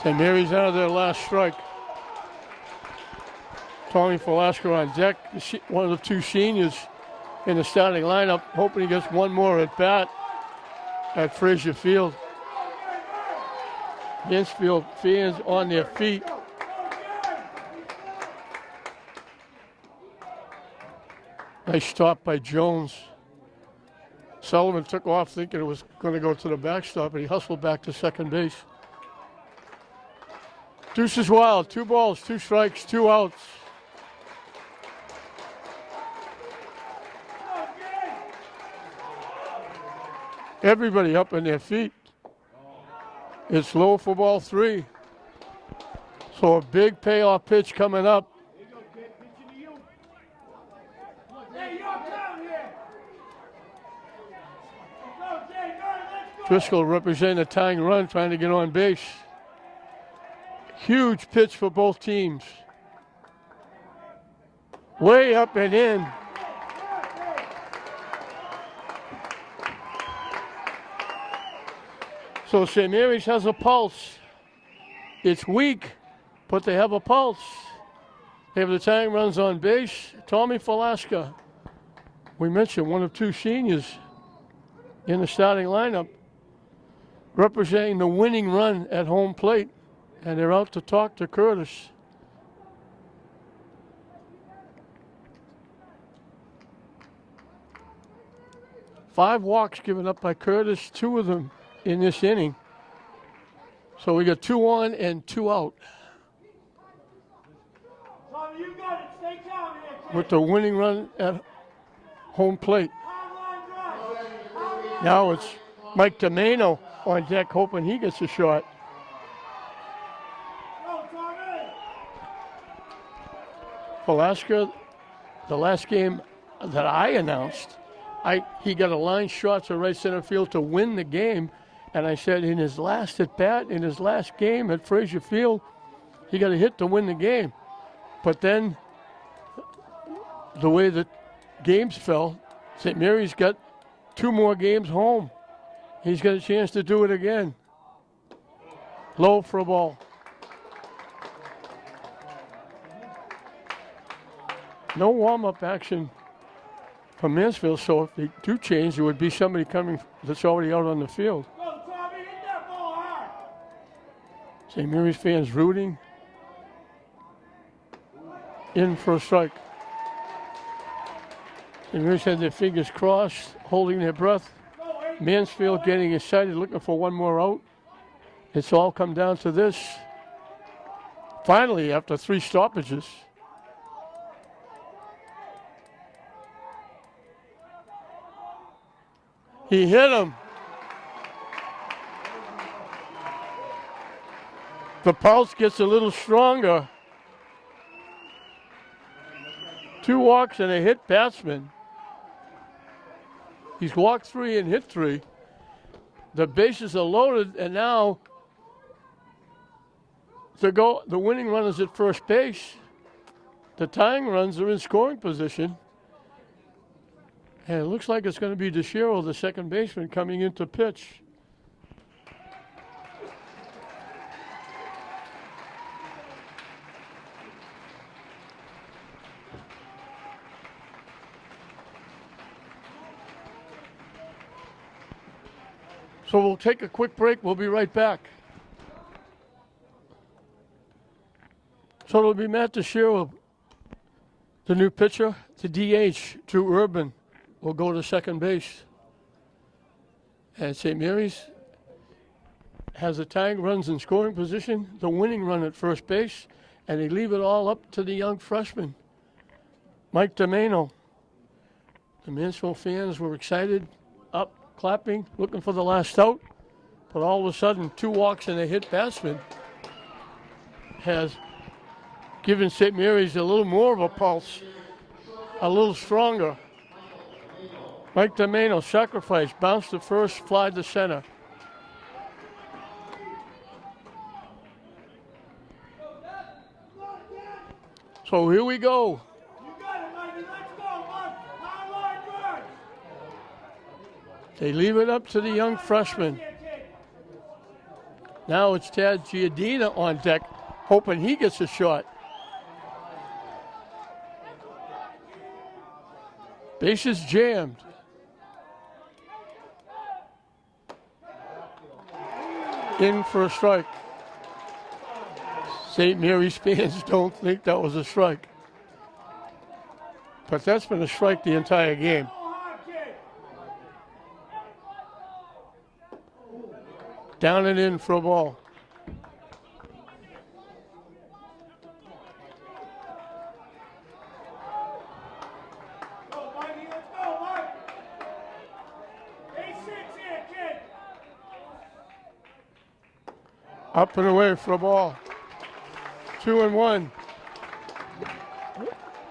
St. Mary's out of their last strike. Tommy Velasco on deck, one of the two seniors in the starting lineup, hoping he gets one more at bat at Frazier Field. Mansfield fans on their feet. Nice stop by Jones. Sullivan took off thinking it was going to go to the backstop, and he hustled back to second base. Deuce is wild. 2 balls, 2 strikes, 2 outs. Everybody up on their feet. It's low for ball 3. So a big payoff pitch coming up. Driscoll representing a tying run, trying to get on base. Huge pitch for both teams. Way up and in. So St. Mary's has a pulse. It's weak, but they have a pulse. They have the tying runs on base. Tommy Velasco, we mentioned one of 2 seniors in the starting lineup, representing the winning run at home plate. And they're out to talk to Curtis. Five walks given up by Curtis, 2 of them in this inning. So we got 2 on and 2 out. Tommy, you got it. Stay calm here, kid. With the winning run at home plate. Now it's Mike Domeno on deck, hoping he gets a shot. Velasco, the last game that I announced, he got a line shot to right center field to win the game. And I said in his last at bat, in his last game at Frazier Field, he got a hit to win the game. But then the way the games fell, St. Mary's got 2 more games home. He's got a chance to do it again. Low for a ball. No warm-up action from Mansfield, so if they do change, it would be somebody coming that's already out on the field. Go, Tommy, hit that ball hard. St. Mary's fans rooting. In for a strike. St. Mary's had their fingers crossed, holding their breath. Mansfield getting excited, looking for one more out. It's all come down to this. Finally, after 3 stoppages. He hit him. The pulse gets a little stronger. 2 walks and a hit batsman. He's walked 3 and hit 3. The bases are loaded, and now the winning run is at first base. The tying runs are in scoring position. And it looks like it's going to be DeShiro, the second baseman, coming into pitch. So we'll take a quick break. We'll be right back. So it'll be Matt DeShiro, the new pitcher, to DH. Drew Urban will go to second base. And St. Mary's has the tying runs in scoring position, the winning run at first base, and they leave it all up to the young freshman, Mike Domeno. The Mansfield fans were excited, up, clapping, looking for the last out. But all of a sudden, 2 walks and a hit batsman has given St. Mary's a little more of a pulse, a little stronger. Mike Domeno, sacrifice, bounce to first, fly to center. So here we go. You got it, Mikey. Let's go, Mike. High line yours. They leave it up to the young freshman. Here, kid. Now it's Tad Giardina on deck, hoping he gets a shot. Bases jammed. In for a strike. St. Mary's fans don't think that was a strike. But that's been a strike the entire game. Go hard, kid. Down and in for a ball. Go, Mikey. Let's go, Mike. A6 here, kid. Up and away for a ball. 2-1.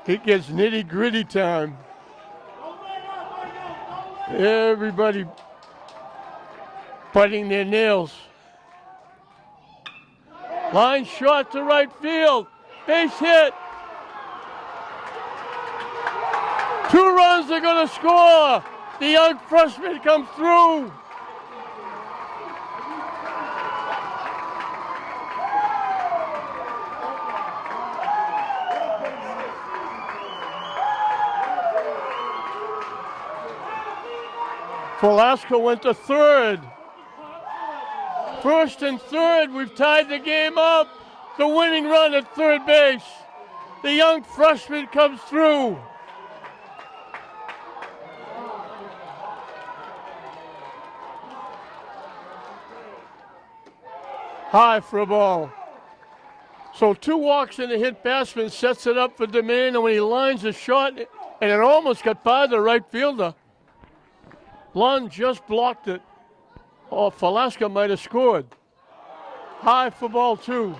It gets nitty gritty time. Don't let up, Michael. Don't let up. Everybody biting their nails. Line shot to right field. Base hit. 2 runs are going to score. The young freshman comes through. Velasco went to third. First and third, we've tied the game up. The winning run at third base. The young freshman comes through. High for a ball. So 2 walks and a hit. Bassman sets it up for Domano when he lines a shot, and it almost got by the right fielder. Lund just blocked it. Oh, Velasco might have scored. High for ball 2.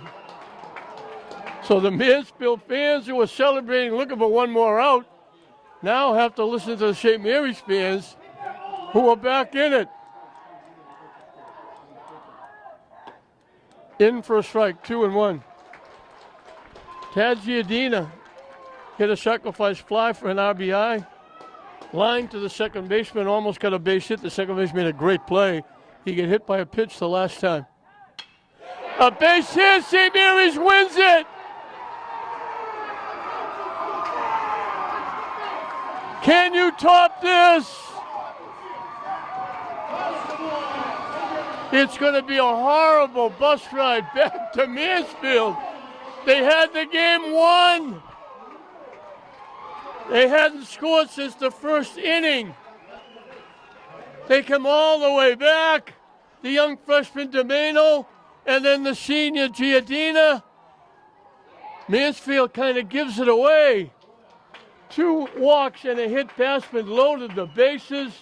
So the Mansfield fans who were celebrating, looking for one more out, now have to listen to the St. Mary's fans who are back in it. In for a strike, 2-1. Tad Giardina hit a sacrifice fly for an RBI. Line to the second baseman, almost got a base hit. The second baseman made a great play. He got hit by a pitch the last time. A base hit, St. Mary's wins it. Can you top this? It's going to be a horrible bus ride back to Mansfield. They had the game won. They hadn't scored since the first inning. They come all the way back. The young freshman Domano and then the senior Giardina. Mansfield kind of gives it away. 2 walks and a hit. Bassman loaded the bases.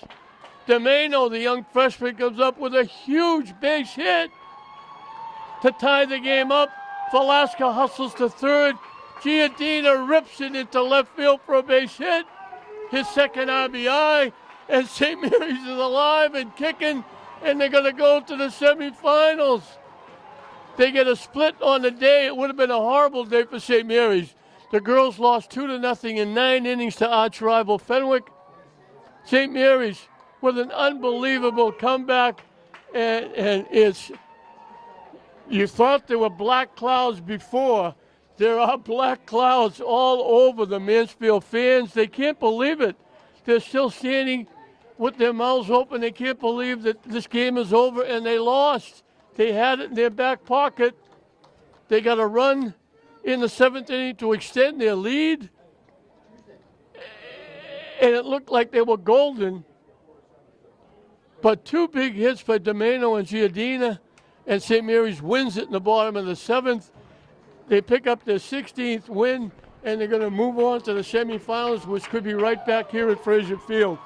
Domano, the young freshman, comes up with a huge base hit to tie the game up. Velasco hustles to third. Giardina rips it into left field for a base hit. His second RBI. And St. Mary's is alive and kicking, and they're going to go to the semifinals. They get a split on the day. It would have been a horrible day for St. Mary's. The girls lost 2-0 in 9 innings to arch rival Fenwick. St. Mary's with an unbelievable comeback, and it's, you thought there were black clouds before. There are black clouds all over the Mansfield fans. They can't believe it. They're still standing with their mouths open. They can't believe that this game is over and they lost. They had it in their back pocket. They got a run in the 7th inning to extend their lead. And it looked like they were golden. But 2 big hits by Domano and Giardina, and St. Mary's wins it in the bottom of the 7th. They pick up their 16th win, and they're going to move on to the semifinals, which could be right back here at Fraser Field.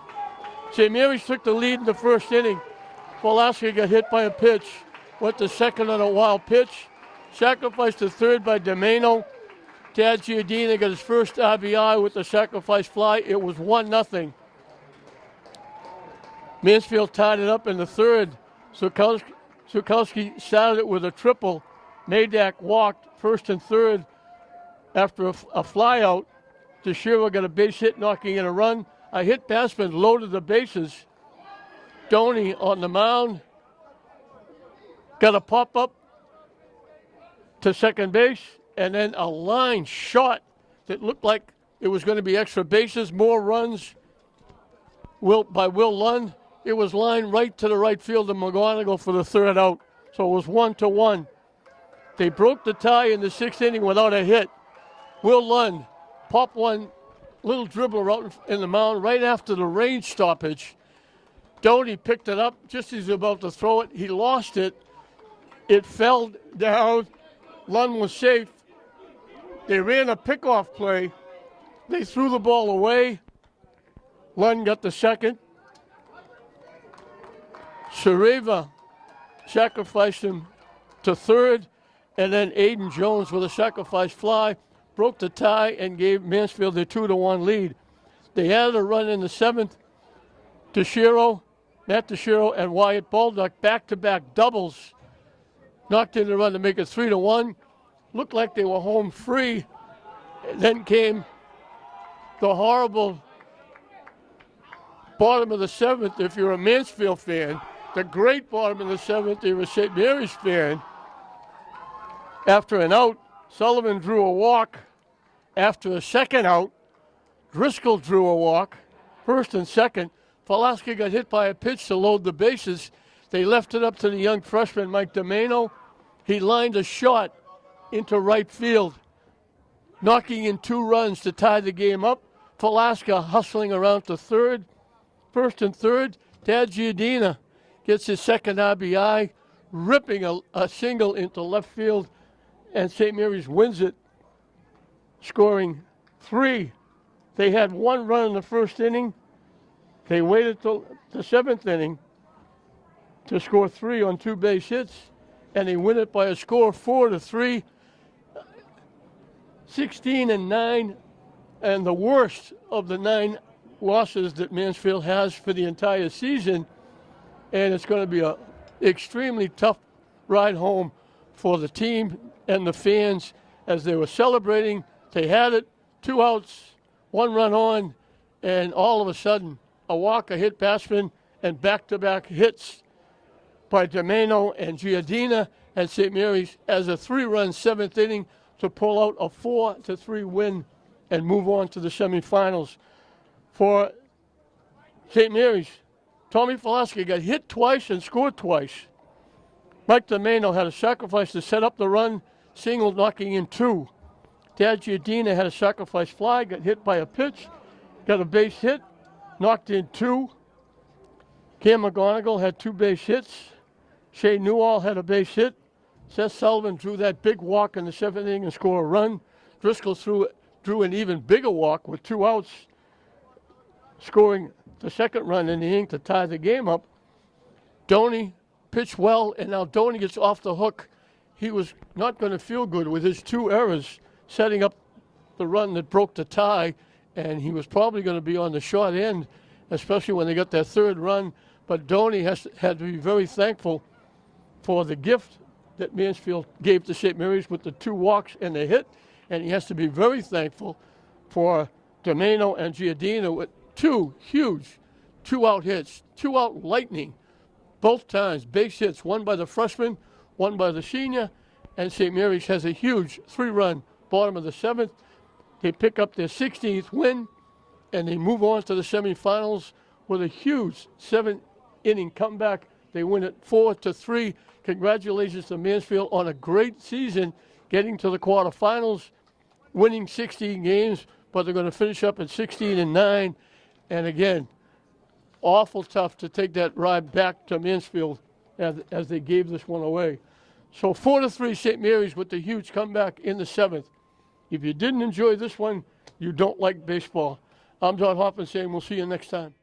St. Mary's took the lead in the first inning. Velasco got hit by a pitch, went to second on a wild pitch, sacrificed to third by Domano. Tad Giardina got his first RBI with the sacrifice fly. It was 1-0. Mansfield tied it up in the third. Sukowski started it with a triple. Madak walked first and third. after a fly out, DeShiro got a base hit, knocking in a run. A hit batsman loaded the bases. Doney on the mound got a pop up to second base, and then a line shot that looked like it was going to be extra bases, more runs by Will Lund. It was lined right to the right field of McGonigal for the third out. So it was 1-1. They broke the tie in the sixth inning without a hit. Will Lund popped one little dribbler out in the mound right after the rain stoppage. Doney picked it up just as he was about to throw it. He lost it. It fell down. Lund was safe. They ran a pickoff play. They threw the ball away. Lund got the second. Sareva sacrificed him to third, and then Aiden Jones with a sacrifice fly broke the tie and gave Mansfield their 2-1 lead. They had a run in the seventh. Matt DeShiro and Wyatt Baldock back-to-back doubles knocked in the run to make it 3-1. Looked like they were home free. Then came the horrible bottom of the seventh if you're a Mansfield fan. The great bottom of the seventh if you're a St. Mary's fan. After an out, Sullivan drew a walk. After a second out, Driscoll drew a walk. First and second, Pulaski got hit by a pitch to load the bases. They left it up to the young freshman, Mike Domeno. He lined a shot into right field, knocking in 2 runs to tie the game up. Pulaski hustling around to third. First and third, Tad Giardina gets his second RBI, ripping a single into left field, and St. Mary's wins it, scoring 3. They had 1 run in the first inning. They waited till the 7th inning to score 3 on 2 base hits, and they win it by a score of 4-3, 16-9, and the worst of the 9 losses that Mansfield has for the entire season. And it's going to be an extremely tough ride home for the team and the fans as they were celebrating. They had it, 2 outs, 1 run on, and all of a sudden, a walk, a hit batsman, and back-to-back hits by Domeno and Giardina, and St. Mary's as a 3-run 7th inning to pull out a 4-3 win and move on to the semifinals. For St. Mary's, Tommy Pulaski got hit twice and scored twice. Mike Domeno had a sacrifice to set up the run, single knocking in 2. Tad Giardina had a sacrifice fly, got hit by a pitch, got a base hit, knocked in 2. Cam McGonigal had 2 base hits. Shea Newall had a base hit. Seth Sullivan drew that big walk in the 7th inning and scored a run. Driscoll drew an even bigger walk with 2 outs, scoring the 2nd run in the inning to tie the game up. Doney pitched well, and now Doney gets off the hook. He was not going to feel good with his 2 errors, setting up the run that broke the tie, and he was probably going to be on the short end, especially when they got their 3rd run. But Doney had to be very thankful for the gift that Mansfield gave to St. Mary's with the 2 walks and the hit, and he has to be very thankful for Domeno and Giardina with 2 huge 2-out hits, 2-out lightning, both times, base hits, one by the freshman, one by the senior, and St. Mary's has a huge 3-run bottom of the 7th. They pick up their 16th win, and they move on to the semifinals with a huge 7-inning comeback. They win it 4-3. Congratulations to Mansfield on a great season, getting to the quarterfinals, winning 16 games, but they're going to finish up at 16-9. And again, awful tough to take that ride back to Mansfield as they gave this one away. So 4-3 St. Mary's with the huge comeback in the 7th. If you didn't enjoy this one, you don't like baseball. I'm John Hoffman saying we'll see you next time.